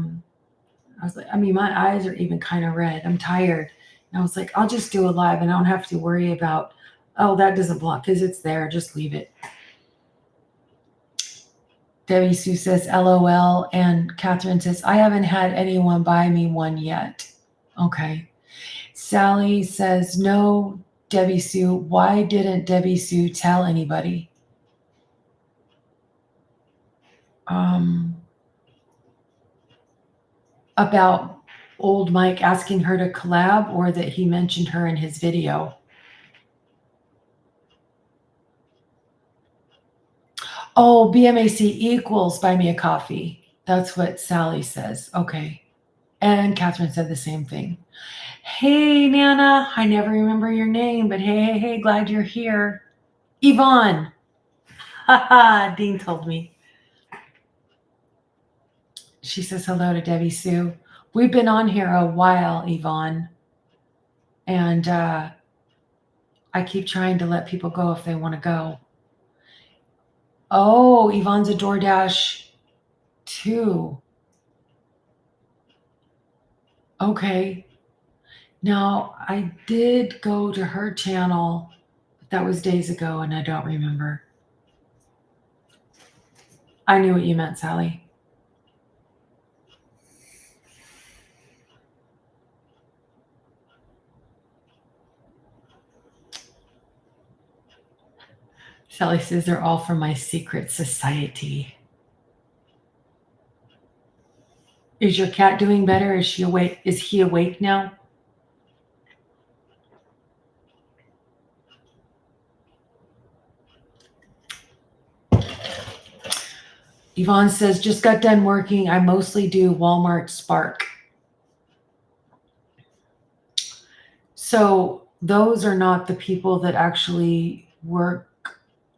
was like, I mean, my eyes are even kind of red. I'm tired. And I was like, I'll just do a live and I don't have to worry about, oh, that doesn't block because it's there. Just leave it. Debbie Sue says, LOL. And Catherine says, I haven't had anyone buy me one yet. Okay. Sally says, no, Debbie Sue. Why didn't Debbie Sue tell anybody? um, about old Mike asking her to collab, or that he mentioned her in his video. Oh, BMAC equals buy me a coffee. That's what Sally says. Okay. And Catherine said the same thing. Hey, Nana, I never remember your name, but hey, glad you're here. Yvonne. Haha, Dean told me. She says hello to Debbie Sue. We've been on here a while, Yvonne. And I keep trying to let people go if they want to go. Oh, Yvonne's a DoorDash too. Okay. Now, I did go to her channel, but that was days ago and I don't remember. I knew what you meant, Sally. Sally says they're all from my secret society. Is your cat doing better? Is she awake? Is he awake now? Yvonne says, just got done working. I mostly do Walmart Spark. So those are not the people that actually work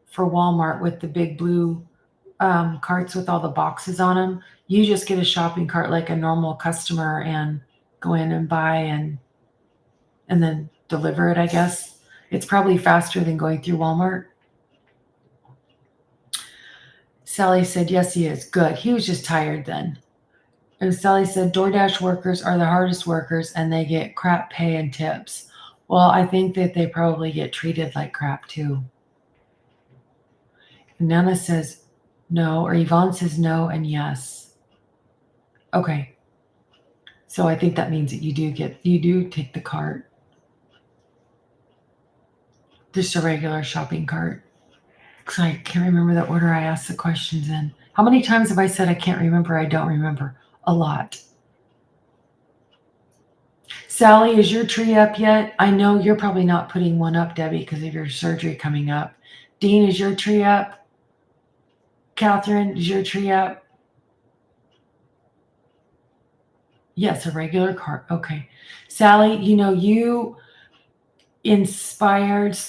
for Walmart with the big blue carts with all the boxes on them. You just get a shopping cart like a normal customer and go in and buy and then deliver it, I guess. It's probably faster than going through Walmart. Sally said, yes, he is. Good. He was just tired then. And Sally said, DoorDash workers are the hardest workers and they get crap pay and tips. Well, I think that they probably get treated like crap too. And Nana says no, or Yvonne says no and yes. Okay. So I think that means that you do take the cart. Just a regular shopping cart. Because I can't remember the order I asked the questions in. How many times have I said I can't remember? I don't remember. A lot. Sally, is your tree up yet? I know you're probably not putting one up, Debbie, because of your surgery coming up. Dean, is your tree up? Catherine, is your tree up? Yes, a regular cart. Okay. Sally, you inspired /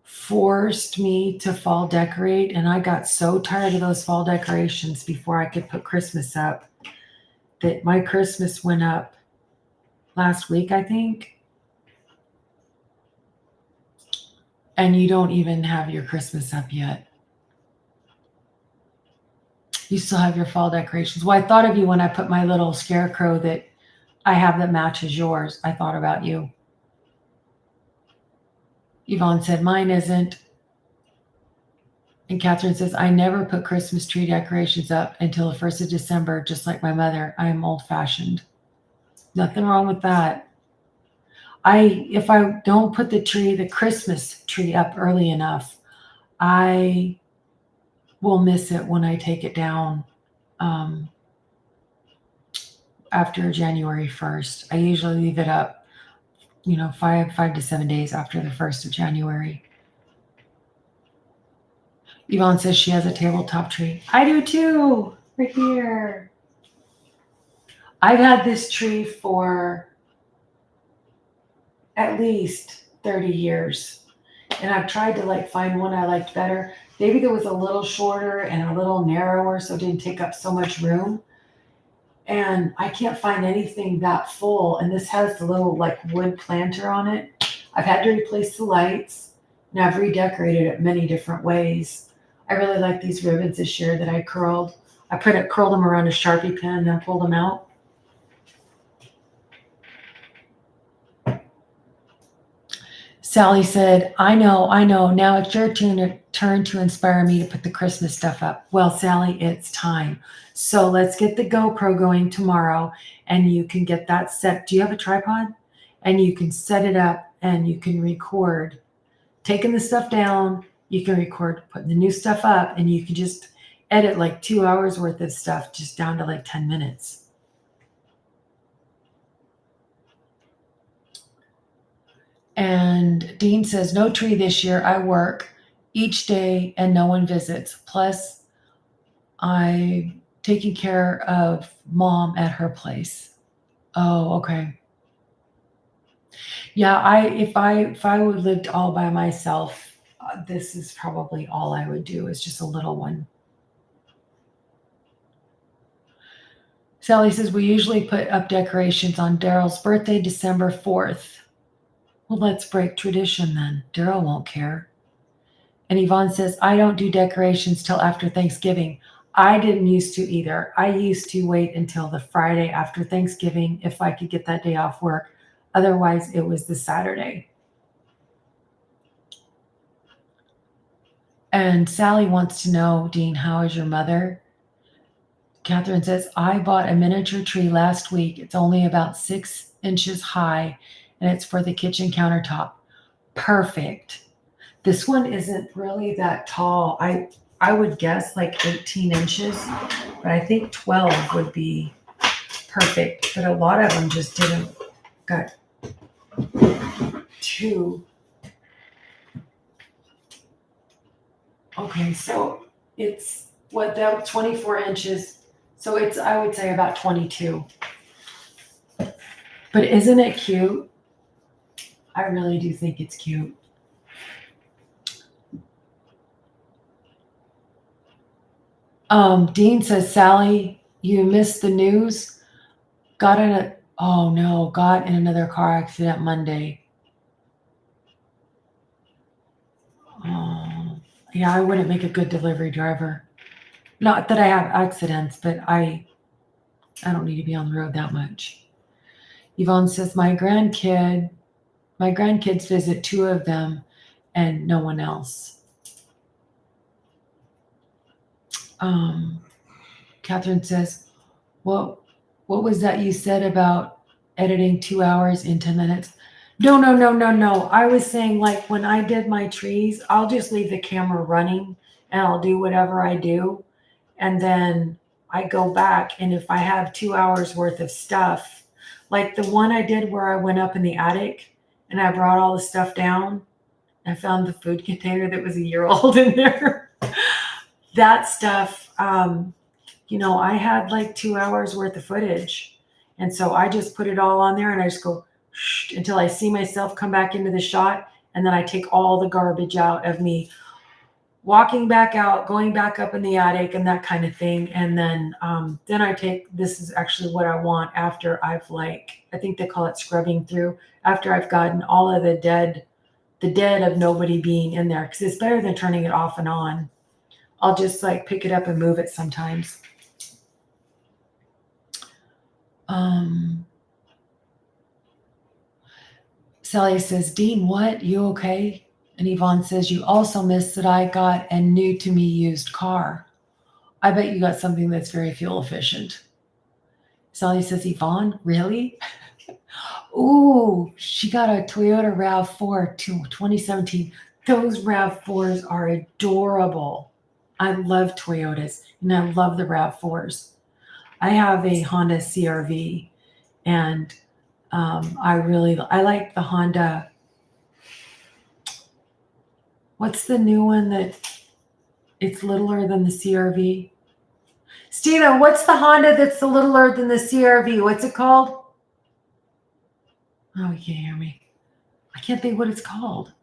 forced me to fall decorate, and I got so tired of those fall decorations before I could put Christmas up that my Christmas went up last week, I think. And you don't even have your Christmas up yet. You still have your fall decorations. Well, I thought of you when I put my little scarecrow that I have that matches yours. I thought about you. Yvonne said, mine isn't. And Catherine says, I never put Christmas tree decorations up until the 1st of December, just like my mother. I am old fashioned. Nothing wrong with that. If I don't put the Christmas tree up early enough, I will miss it when I take it down after January 1st. I usually leave it up, 5 to 7 days after the 1st of January. Yvonne says she has a tabletop tree. I do too, right here. I've had this tree for at least 30 years. And I've tried to find one I liked better. Maybe that was a little shorter and a little narrower, so it didn't take up so much room. And I can't find anything that full. And this has the little wood planter on it. I've had to replace the lights, and I've redecorated it many different ways. I really like these ribbons this year that I curled. I curled them around a Sharpie pen and then pulled them out. Sally said, I know. Now it's your turn to inspire me to put the Christmas stuff up. Well, Sally, it's time. So let's get the GoPro going tomorrow and you can get that set. Do you have a tripod? And you can set it up and you can record taking the stuff down. You can record putting the new stuff up, and you can just edit like 2 hours worth of stuff just down to like 10 minutes. And Dean says, no tree this year. I work each day and no one visits. Plus, I'm taking care of mom at her place. Oh, okay. Yeah, if I would lived all by myself, this is probably all I would do, is just a little one. Sally says, we usually put up decorations on Daryl's birthday, December 4th. Well, let's break tradition then. Daryl won't care. And Yvonne says, I don't do decorations till after Thanksgiving. I didn't used to either. I used to wait until the Friday after Thanksgiving if I could get that day off work. Otherwise, it was the Saturday. And Sally wants to know, Dean, how is your mother? Catherine says, I bought a miniature tree last week. It's only about 6 inches high, and it's for the kitchen countertop. Perfect. This one isn't really that tall. I would guess like 18 inches, but I think 12 would be perfect. But a lot of them just didn't. Got 2. Okay, so it's what, that 24 inches. So it's, I would say, about 22. But isn't it cute? I really do think it's cute. Dean says, Sally, you missed the news. Got in another car accident Monday. Yeah, I wouldn't make a good delivery driver. Not that I have accidents, but I don't need to be on the road that much. Yvonne says, my grandkids visit 2 of them and no one else. Catherine says, what was that you said about editing 2 hours in 10 minutes? No. I was saying, like, when I did my trees, I'll just leave the camera running and I'll do whatever I do. And then I go back, and if I have 2 hours worth of stuff, like the one I did where I went up in the attic and I brought all the stuff down, I found the food container that was a year old in there. That stuff, I had like 2 hours worth of footage. And so I just put it all on there and I just go until I see myself come back into the shot. And then I take all the garbage out of me walking back out, going back up in the attic and that kind of thing. And then this is actually what I want after I've I think they call it scrubbing through, after I've gotten all of the dead of nobody being in there. Cause it's better than turning it off and on. I'll just pick it up and move it sometimes. Sally says, Dean, what? You okay? And Yvonne says, you also missed that I got a new to me used car. I bet you got something that's very fuel efficient. Sally says, Yvonne, really? Ooh, she got a Toyota RAV4 2017. Those RAV4s are adorable. I love Toyotas and I love the RAV4s. I have a Honda CRV and I like the Honda. What's the new one that it's littler than the CRV? Steven, what's the Honda that's littler than the CRV? What's it called? Oh, you can't hear me. I can't think what it's called.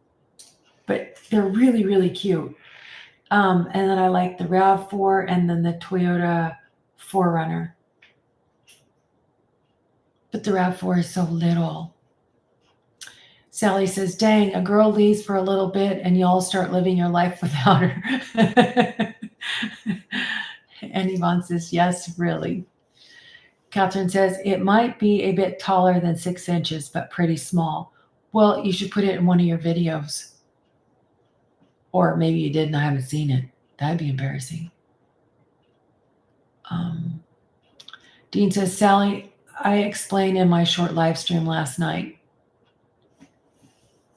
But they're really, really cute. And then I like the RAV4 and then the Toyota 4Runner. But the RAV4 is so little. Sally says, dang, a girl leaves for a little bit and y'all start living your life without her. And Yvonne says, yes, really. Catherine says, it might be a bit taller than 6 inches, but pretty small. Well, you should put it in one of your videos. Or maybe you did and I haven't seen it. That'd be embarrassing. Dean says, Sally, I explained in my short live stream last night.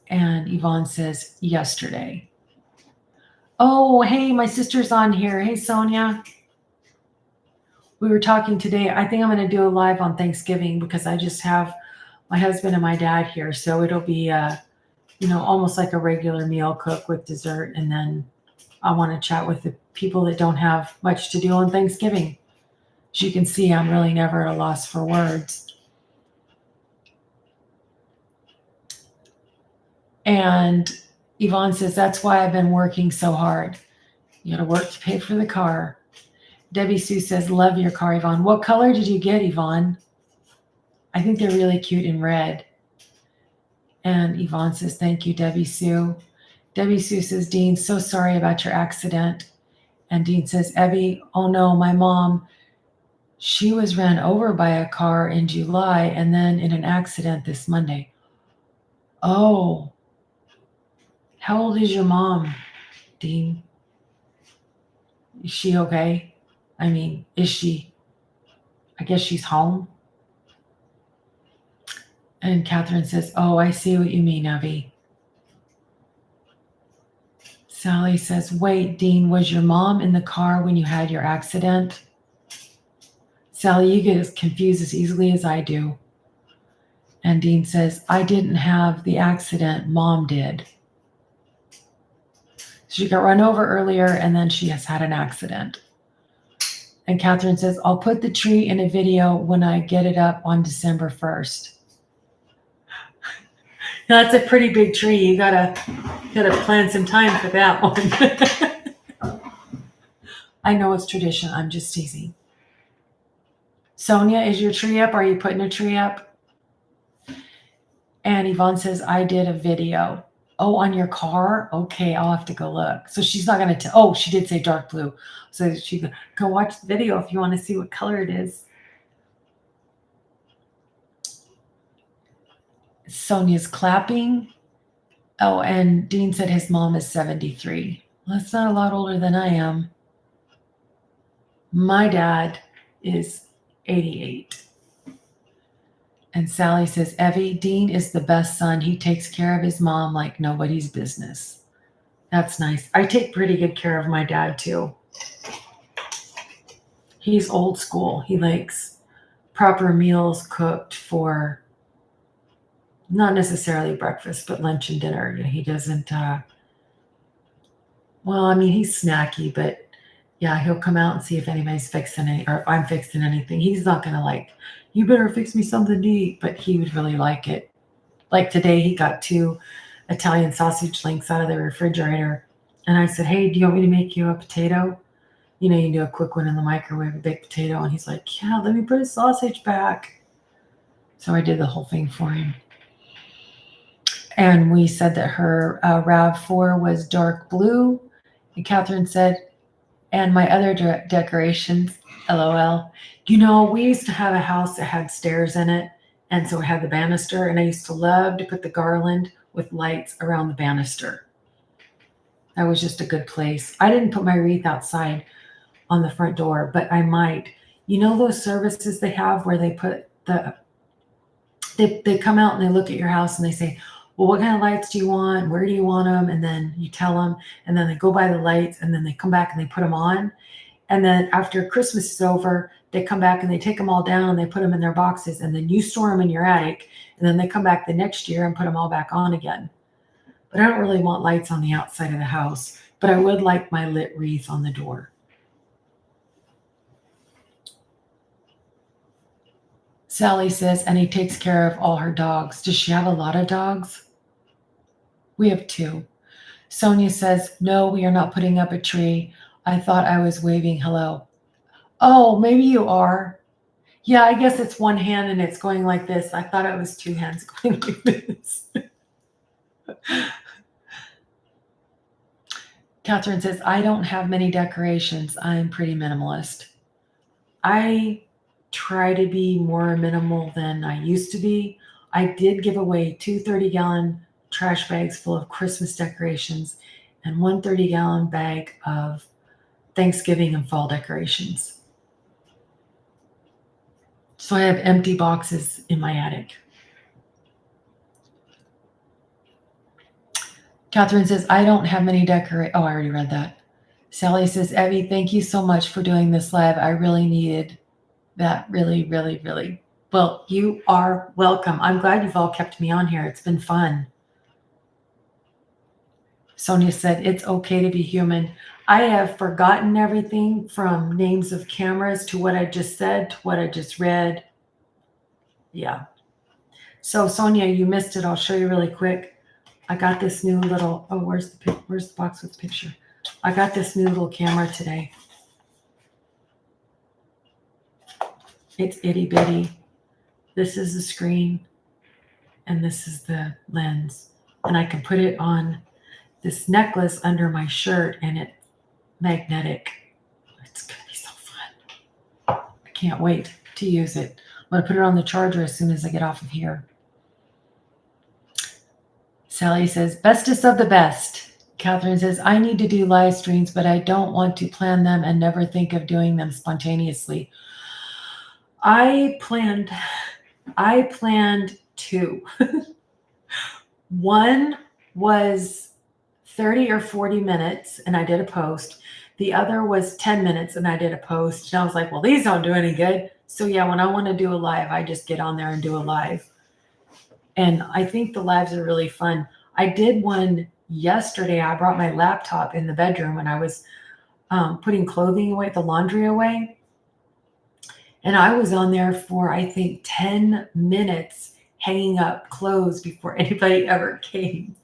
And Yvonne says, yesterday. Oh, hey, my sister's on here. Hey, Sonia. We were talking today. I think I'm going to do a live on Thanksgiving because I just have my husband and my dad here. So it'll be, almost like a regular meal cook with dessert. And then I want to chat with the people that don't have much to do on Thanksgiving. As you can see, I'm really never at a loss for words. And Yvonne says, that's why I've been working so hard. You got to work to pay for the car. Debbie Sue says, love your car, Yvonne. What color did you get, Yvonne? I think they're really cute in red. And Yvonne says, thank you, Debbie Sue. Debbie Sue says, Dean, so sorry about your accident. And Dean says, Evie, oh no, my mom, she was ran over by a car in July and then in an accident this Monday. Oh, how old is your mom, Dean? Is she okay? I mean, I guess she's home. And Catherine says, oh, I see what you mean, Evie. Sally says, wait, Dean, was your mom in the car when you had your accident? Sally, you get as confused as easily as I do. And Dean says, I didn't have the accident, Mom did. She got run over earlier and then she has had an accident. And Catherine says, I'll put the tree in a video when I get it up on December 1st. Now, that's a pretty big tree. You gotta plan some time for that one. I know it's tradition. I'm just teasing. Sonia, is your tree up? Are you putting a tree up? And Yvonne says, I did a video. Oh, on your car? Okay, I'll have to go look. So she's not going to tell. Oh, she did say dark blue. So she go watch the video if you want to see what color it is. Sonia's clapping. Oh, and Dean said his mom is 73. Well, that's not a lot older than I am. My dad is 88. And Sally says, Evie, Dean is the best son. He takes care of his mom like nobody's business. That's nice. I take pretty good care of my dad, too. He's old school. He likes proper meals cooked for not necessarily breakfast, but lunch and dinner. He doesn't, he's snacky, but yeah, he'll come out and see if anybody's fixing it or I'm fixing anything. He's not going to you better fix me something to eat, but he would really like it. Like today, he got 2 Italian sausage links out of the refrigerator. And I said, hey, do you want me to make you a potato? You can do a quick one in the microwave, a baked potato. And he's like, yeah, let me put a sausage back. So I did the whole thing for him. And we said that her RAV4 was dark blue. And Catherine said, and my other decorations, LOL. We used to have a house that had stairs in it. And so it had the banister. And I used to love to put the garland with lights around the banister. That was just a good place. I didn't put my wreath outside on the front door, but I might. Those services they have where they put they come out and they look at your house and they say, well, what kind of lights do you want? Where do you want them? And then you tell them, and then they go buy the lights, and then they come back and they put them on. And then after Christmas is over, they come back and they take them all down and they put them in their boxes, and then you store them in your attic, and then they come back the next year and put them all back on again. But I don't really want lights on the outside of the house, but I would like my lit wreath on the door. Sally says, and he takes care of all her dogs. Does she have a lot of dogs? We have 2. Sonia says, no, we are not putting up a tree. I thought I was waving hello. Oh, maybe you are. Yeah, I guess it's one hand and it's going like this. I thought it was 2 hands going like this. Catherine says, I don't have many decorations. I'm pretty minimalist. I try to be more minimal than I used to be. I did give away 2 30-gallon trash bags full of Christmas decorations and 1 30-gallon bag of Thanksgiving and fall decorations. So I have empty boxes in my attic. Catherine says, I don't have many decorate. Oh, I already read that. Sally says, Evie, thank you so much for doing this live. I really needed that. Really, really, really. Well, you are welcome. I'm glad you've all kept me on here. It's been fun. Sonia said, it's okay to be human. I have forgotten everything from names of cameras to what I just said, to what I just read. Yeah. So Sonia, you missed it. I'll show you really quick. I got this new little, oh, where's the box with the picture? I got this new little camera today. It's itty bitty. This is the screen and this is the lens. And I can put it on this necklace under my shirt and it's magnetic. It's gonna be so fun. I can't wait to use it. I'm gonna put it on the charger as soon as I get off of here. Sally says, bestest of the best. Catherine says, I need to do live streams, but I don't want to plan them and never think of doing them spontaneously. I planned two. One was 30 or 40 minutes and I did a post. The other was 10 minutes and I did a post. And I was like, well, these don't do any good. So yeah, when I want to do a live, I just get on there and do a live. And I think the lives are really fun. I did one yesterday. I brought my laptop in the bedroom and I was putting clothing away, the laundry away. And I was on there for, I think, 10 minutes hanging up clothes before anybody ever came.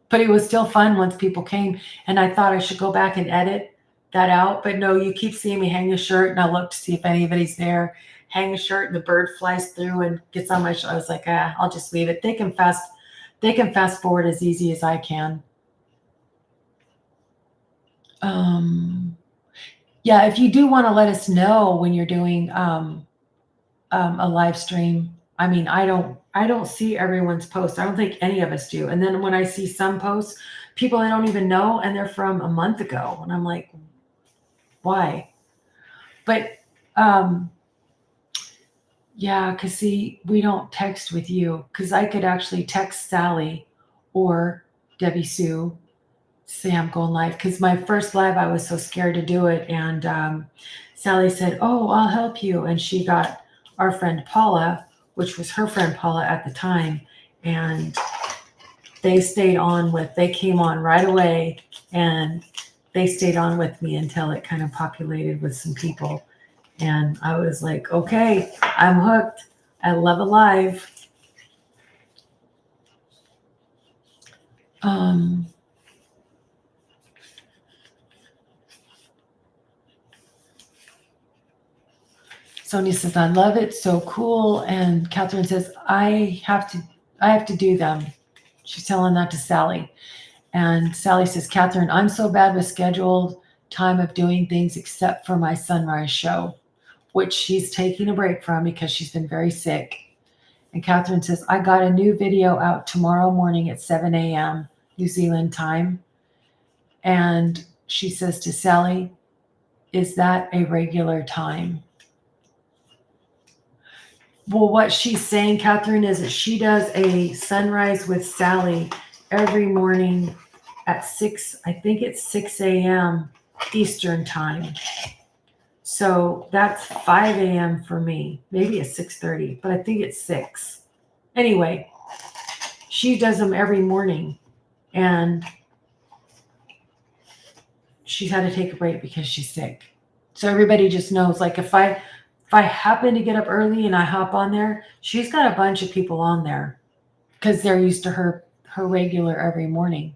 But it was still fun once people came. And I thought I should go back and edit that out. But no, you keep seeing me hang a shirt and I look to see if anybody's there. Hang a shirt and the bird flies through and gets on my shirt. I was like, I'll just leave it. They can fast forward as easy as I can. Yeah, if you do want to let us know when you're doing a live stream. I mean, I don't see everyone's posts. I don't think any of us do. And then when I see some posts, people I don't even know, and they're from a month ago, and I'm like, why? But yeah, because see, we don't text with you, because I could actually text Sally or Debbie Sue, say I'm going live. Because my first live, I was so scared to do it. And Sally said, oh, I'll help you. And she got our friend Paula, which was her friend Paula at the time. And they came on right away. And they stayed on with me until it kind of populated with some people. And I was like, okay, I'm hooked. I love a live. Sonia says, I love it. So cool. And Catherine says, I have to do them. She's telling that to Sally. And Sally says, Catherine, I'm so bad with scheduled time of doing things except for my sunrise show, which she's taking a break from because she's been very sick. And Catherine says, I got a new video out tomorrow morning at 7 a.m. New Zealand time. And she says to Sally, is that a regular time? Well, what she's saying, Catherine, is that she does a sunrise with Sally every morning at 6, I think it's 6 a.m. Eastern time. So that's 5 a.m. for me. Maybe it's 6:30, but I think it's 6. Anyway, she does them every morning. And she's had to take a break because she's sick. So everybody just knows, like if I happen to get up early and I hop on there, she's got a bunch of people on there because they're used to her regular every morning.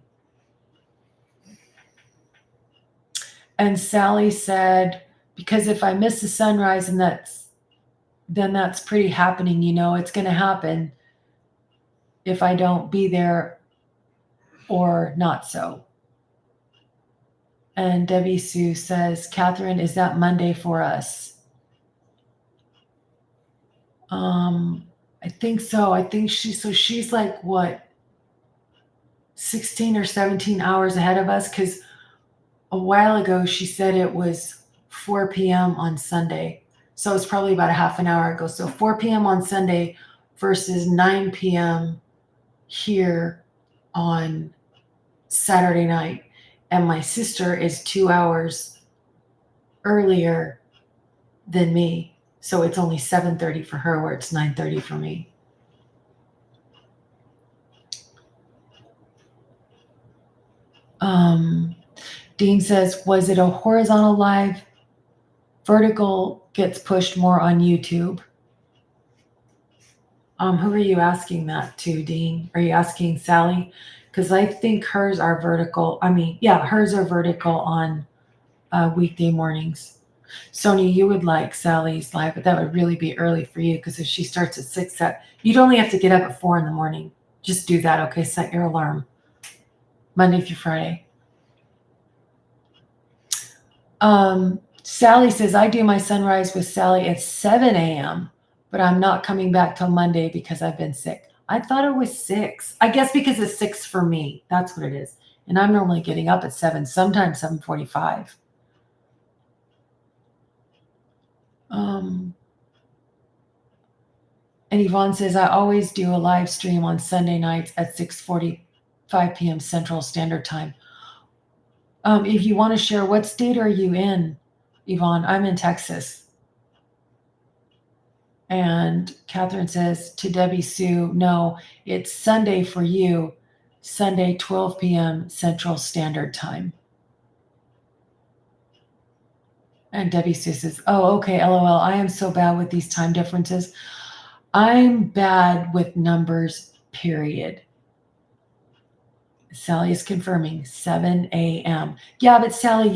And Sally said, because if I miss the sunrise and then that's pretty happening, it's going to happen if I don't be there or not so. And Debbie Sue says, Catherine, is that Monday for us? I think so. I think she's like what, 16 or 17 hours ahead of us, because a while ago she said it was 4 p.m. on Sunday. So it's probably about a half an hour ago. So 4 p.m. on Sunday versus 9 p.m. here on Saturday night, and my sister is 2 hours earlier than me. So it's only 7:30 for her, where it's 9:30 for me. Dean says, was it a horizontal live? Vertical gets pushed more on YouTube. Who are you asking that to, Dean? Are you asking Sally? Because I think hers are vertical. Hers are vertical on weekday mornings. Sonia, you would like Sally's live, but that would really be early for you, because if she starts at 6, you'd only have to get up at 4 in the morning. Just do that, okay? Set your alarm. Monday through Friday. Sally says, I do my sunrise with Sally at 7 a.m., but I'm not coming back till Monday because I've been sick. I thought it was 6. I guess because it's 6 for me. That's what it is. And I'm normally getting up at 7, sometimes 7:45. And Yvonne says, I always do a live stream on Sunday nights at 6:45 p.m. Central Standard Time. If you want to share, what state are you in, Yvonne? I'm in Texas. And Catherine says to Debbie Sue, no, it's Sunday for you, Sunday, 12 p.m. Central Standard Time. And Debbie Sue says, oh, okay, LOL. I am so bad with these time differences. I'm bad with numbers, period. Sally is confirming 7 a.m. Yeah, but Sally,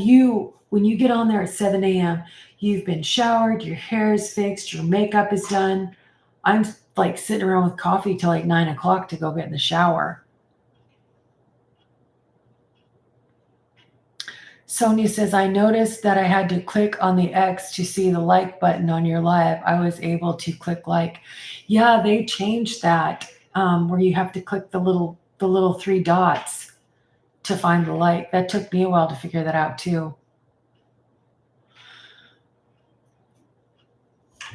when you get on there at 7 a.m., you've been showered, your hair is fixed, your makeup is done. I'm like sitting around with coffee till like 9 o'clock to go get in the shower. Sonia says, I noticed that I had to click on the X to see the like button on your live. I was able to click like. Yeah, they changed that, where you have to click the little 3 dots to find the like. That took me a while to figure that out too.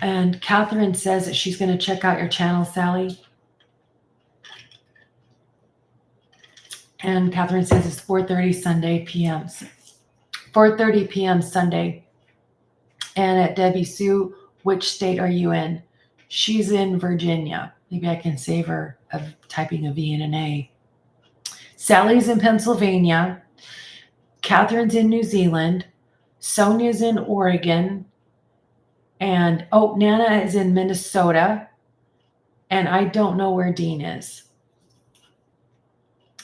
And Catherine says that she's going to check out your channel, Sally. And Catherine says it's 4:30 Sunday p.m. 4:30 p.m. Sunday. And at Debbie Sue, which state are you in? She's in Virginia. Maybe I can save her of typing a V and an A. Sally's in Pennsylvania. Catherine's in New Zealand. Sonia's in Oregon. And Nana is in Minnesota. And I don't know where Dean is.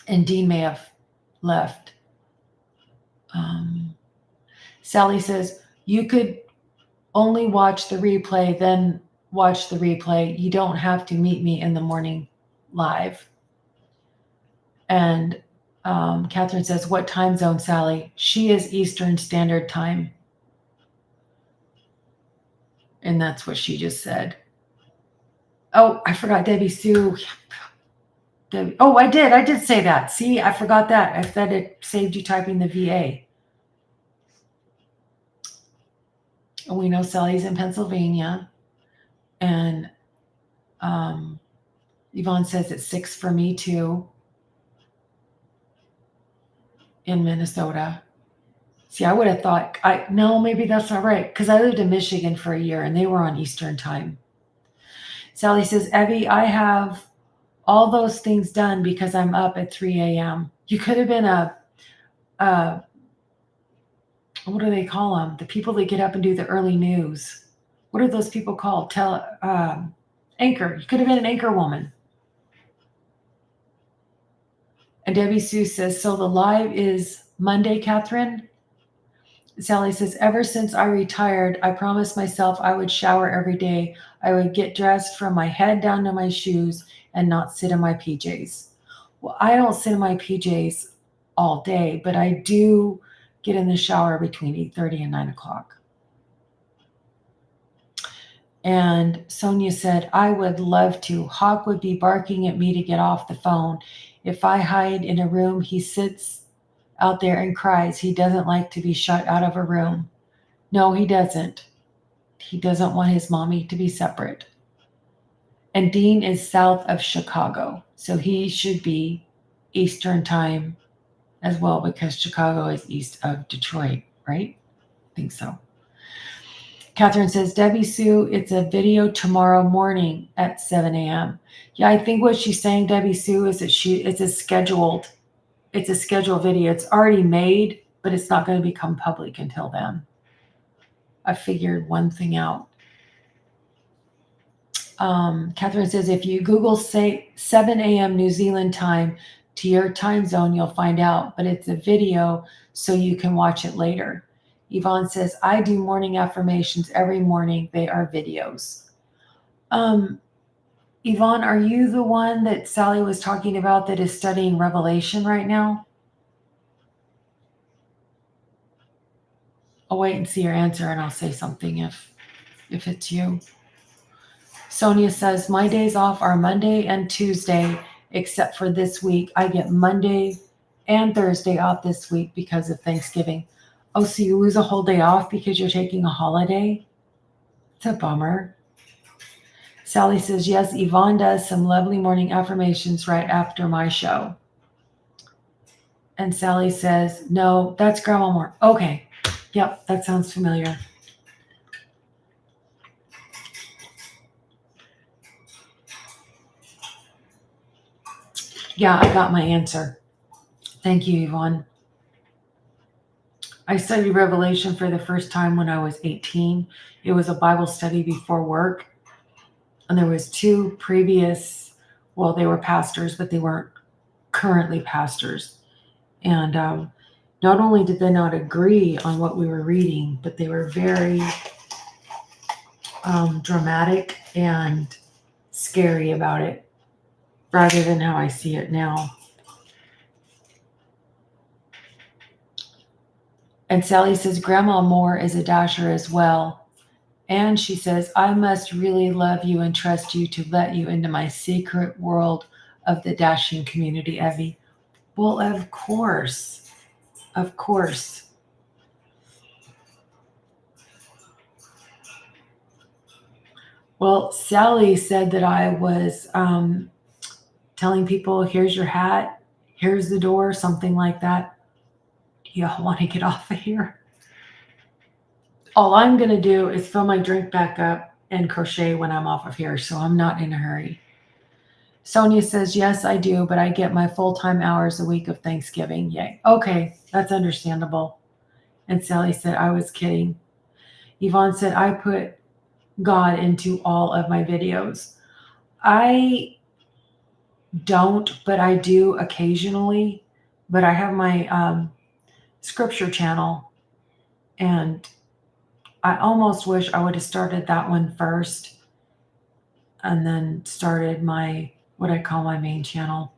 And Dean may have left. Sally says, you could only watch the replay, then watch the replay. You don't have to meet me in the morning live. And Catherine says, what time zone, Sally? She is Eastern Standard Time. And that's what she just said. Oh, I forgot Debbie Sue. Oh, I did say that. See, I forgot that. I said it saved you typing the VA. And we know Sally's in Pennsylvania. And Yvonne says it's 6 for me too in Minnesota. See, I would have thought, no, maybe that's not right, because I lived in Michigan for a year and they were on Eastern Time. Sally says, Evie, I have all those things done because I'm up at 3 a.m. You could have been what do they call them? The people that get up and do the early news. What are those people called? Anchor. You could have been an anchor woman. And Debbie Sue says, so the live is Monday, Catherine? Sally says, ever since I retired, I promised myself I would shower every day. I would get dressed from my head down to my shoes and not sit in my PJs. Well, I don't sit in my PJs all day, but I do get in the shower between 8:30 and 9 o'clock. And Sonia said, I would love to. Hawk would be barking at me to get off the phone. If I hide in a room, he sits out there and cries. He doesn't like to be shut out of a room. No, he doesn't. He doesn't want his mommy to be separate. And Dean is south of Chicago, so he should be Eastern Time as well, because Chicago is east of Detroit, right? I think so. Catherine says, Debbie Sue, it's a video tomorrow morning at 7 a.m. Yeah, I think what she's saying, Debbie Sue, is that it's a scheduled video. It's already made, but it's not going to become public until then. I figured one thing out. Catherine says, if you Google say 7 a.m. New Zealand time to your time zone, you'll find out, but it's a video so you can watch it later. Yvonne says, I do morning affirmations every morning. They are videos. Yvonne, are you the one that Sally was talking about that is studying Revelation right now? I'll wait and see your answer and I'll say something if it's you. Sonia says, my days off are Monday and Tuesday, except for this week. I get Monday and Thursday off this week because of Thanksgiving. Oh, so you lose a whole day off because you're taking a holiday? It's a bummer. Sally says, yes, Yvonne does some lovely morning affirmations right after my show. And Sally says, no, that's Grandma Moore. Okay. Yep, that sounds familiar. Yeah, I got my answer. Thank you, Yvonne. I studied Revelation for the first time when I was 18. It was a Bible study before work. And there was two previous, well, they were pastors, but they weren't currently pastors. And not only did they not agree on what we were reading, but they were very dramatic and scary about it, rather than how I see it now. And Sally says, Grandma Moore is a dasher as well. And she says, I must really love you and trust you to let you into my secret world of the dashing community, Evie. Well, of course. Of course. Well, Sally said that I was telling people, here's your hat, here's the door, something like that. Y'all want to get off of here? All I'm going to do is fill my drink back up and crochet when I'm off of here, so I'm not in a hurry. Sonia says, yes, I do, but I get my full-time hours a week of Thanksgiving. Yay. Okay, that's understandable. And Sally said, I was kidding. Yvonne said, I put God into all of my videos. I don't, but I do occasionally. But I have my scripture channel, and I almost wish I would have started that one first and then started my, what I call my main channel.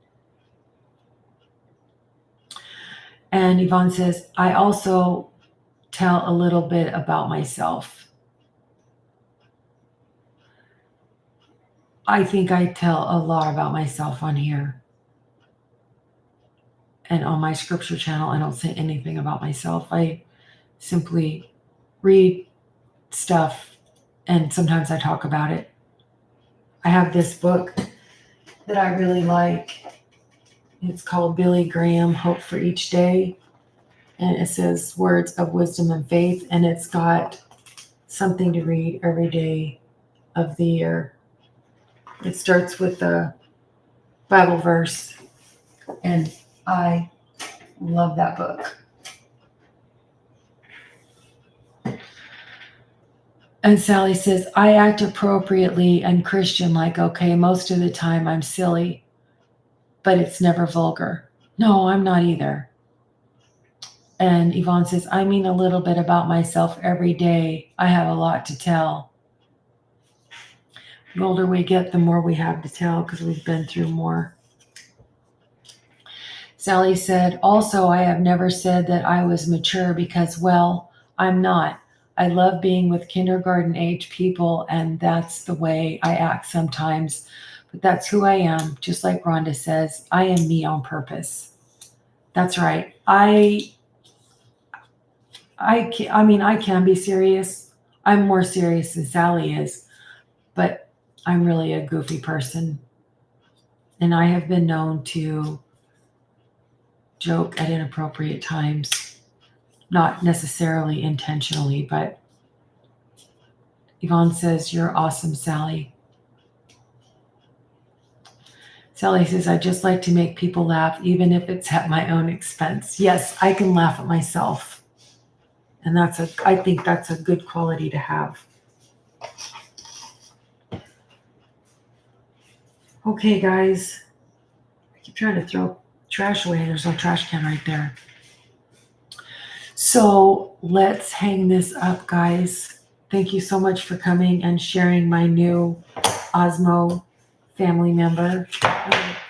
And Yvonne says, I also tell a little bit about myself. I think I tell a lot about myself on here. And on my scripture channel, I don't say anything about myself. I simply read stuff and sometimes I talk about it. I have this book that I really like. It's called Billy Graham, Hope for Each Day. And it says words of wisdom and faith. And it's got something to read every day of the year. It starts with a Bible verse. And I love that book. And Sally says, I act appropriately and Christian-like. Okay, most of the time I'm silly, but it's never vulgar. No, I'm not either. And Yvonne says, I mean a little bit about myself every day. I have a lot to tell. The older we get, the more we have to tell because we've been through more. Sally said, also, I have never said that I was mature because, well, I'm not. I love being with kindergarten age people, and that's the way I act sometimes. But that's who I am. Just like Rhonda says, I am me on purpose. That's right. I can be serious. I'm more serious than Sally is, but I'm really a goofy person. And I have been known to joke at inappropriate times. Not necessarily intentionally, but Yvonne says, "You're awesome, Sally." Sally says, "I just like to make people laugh, even if it's at my own expense." Yes, I can laugh at myself. And I think that's a good quality to have. Okay, guys. I keep trying to throw trash away. There's no trash can right there. So let's hang this up, guys. Thank you so much for coming and sharing my new Osmo family member.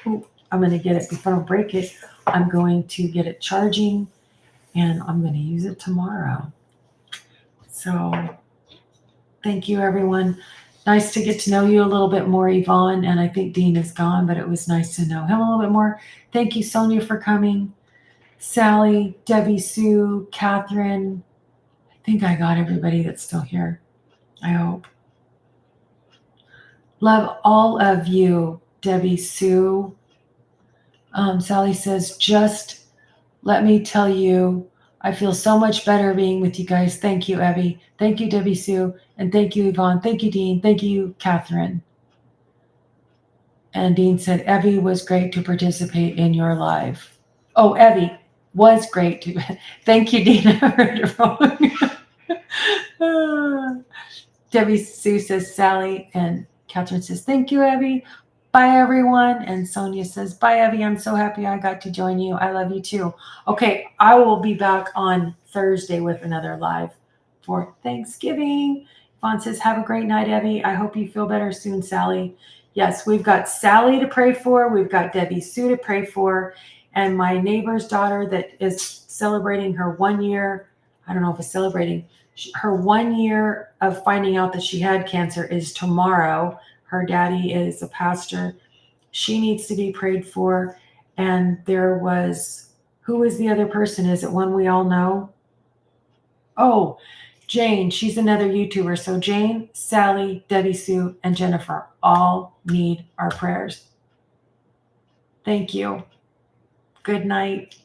I'm going to get it before I break it. I'm going to get it charging and I'm going to use it tomorrow. So thank you, everyone. Nice to get to know you a little bit more, Yvonne. And I think Dean is gone, but it was nice to know him a little bit more. Thank you, Sonia, for coming. Sally, Debbie, Sue, Catherine. I think I got everybody that's still here. I hope. Love all of you, Debbie, Sue. Sally says, "Just let me tell you, I feel so much better being with you guys. Thank you, Evie. Thank you, Debbie, Sue. And thank you, Yvonne. Thank you, Dean. Thank you, Catherine." And Dean said, "Evie was great to participate in your live." Oh, Evie was great to. Thank you, Dean. I heard it wrong. Debbie Sue says, "Sally," and Catherine says, "Thank you, Evie. Bye, everyone." And Sonia says, "Bye, Evie. I'm so happy I got to join you. I love you too." Okay, I will be back on Thursday with another live for Thanksgiving. Vaughn says, "Have a great night, Evie. I hope you feel better soon, Sally." Yes, we've got Sally to pray for. We've got Debbie Sue to pray for. And my neighbor's daughter that is celebrating her 1 year. I don't know if it's celebrating. Her 1 year of finding out that she had cancer is tomorrow. Her daddy is a pastor. She needs to be prayed for. And who is the other person? Is it one we all know? Oh, Jane. She's another YouTuber. So Jane, Sally, Debbie Sue, and Jennifer all need our prayers. Thank you. Good night.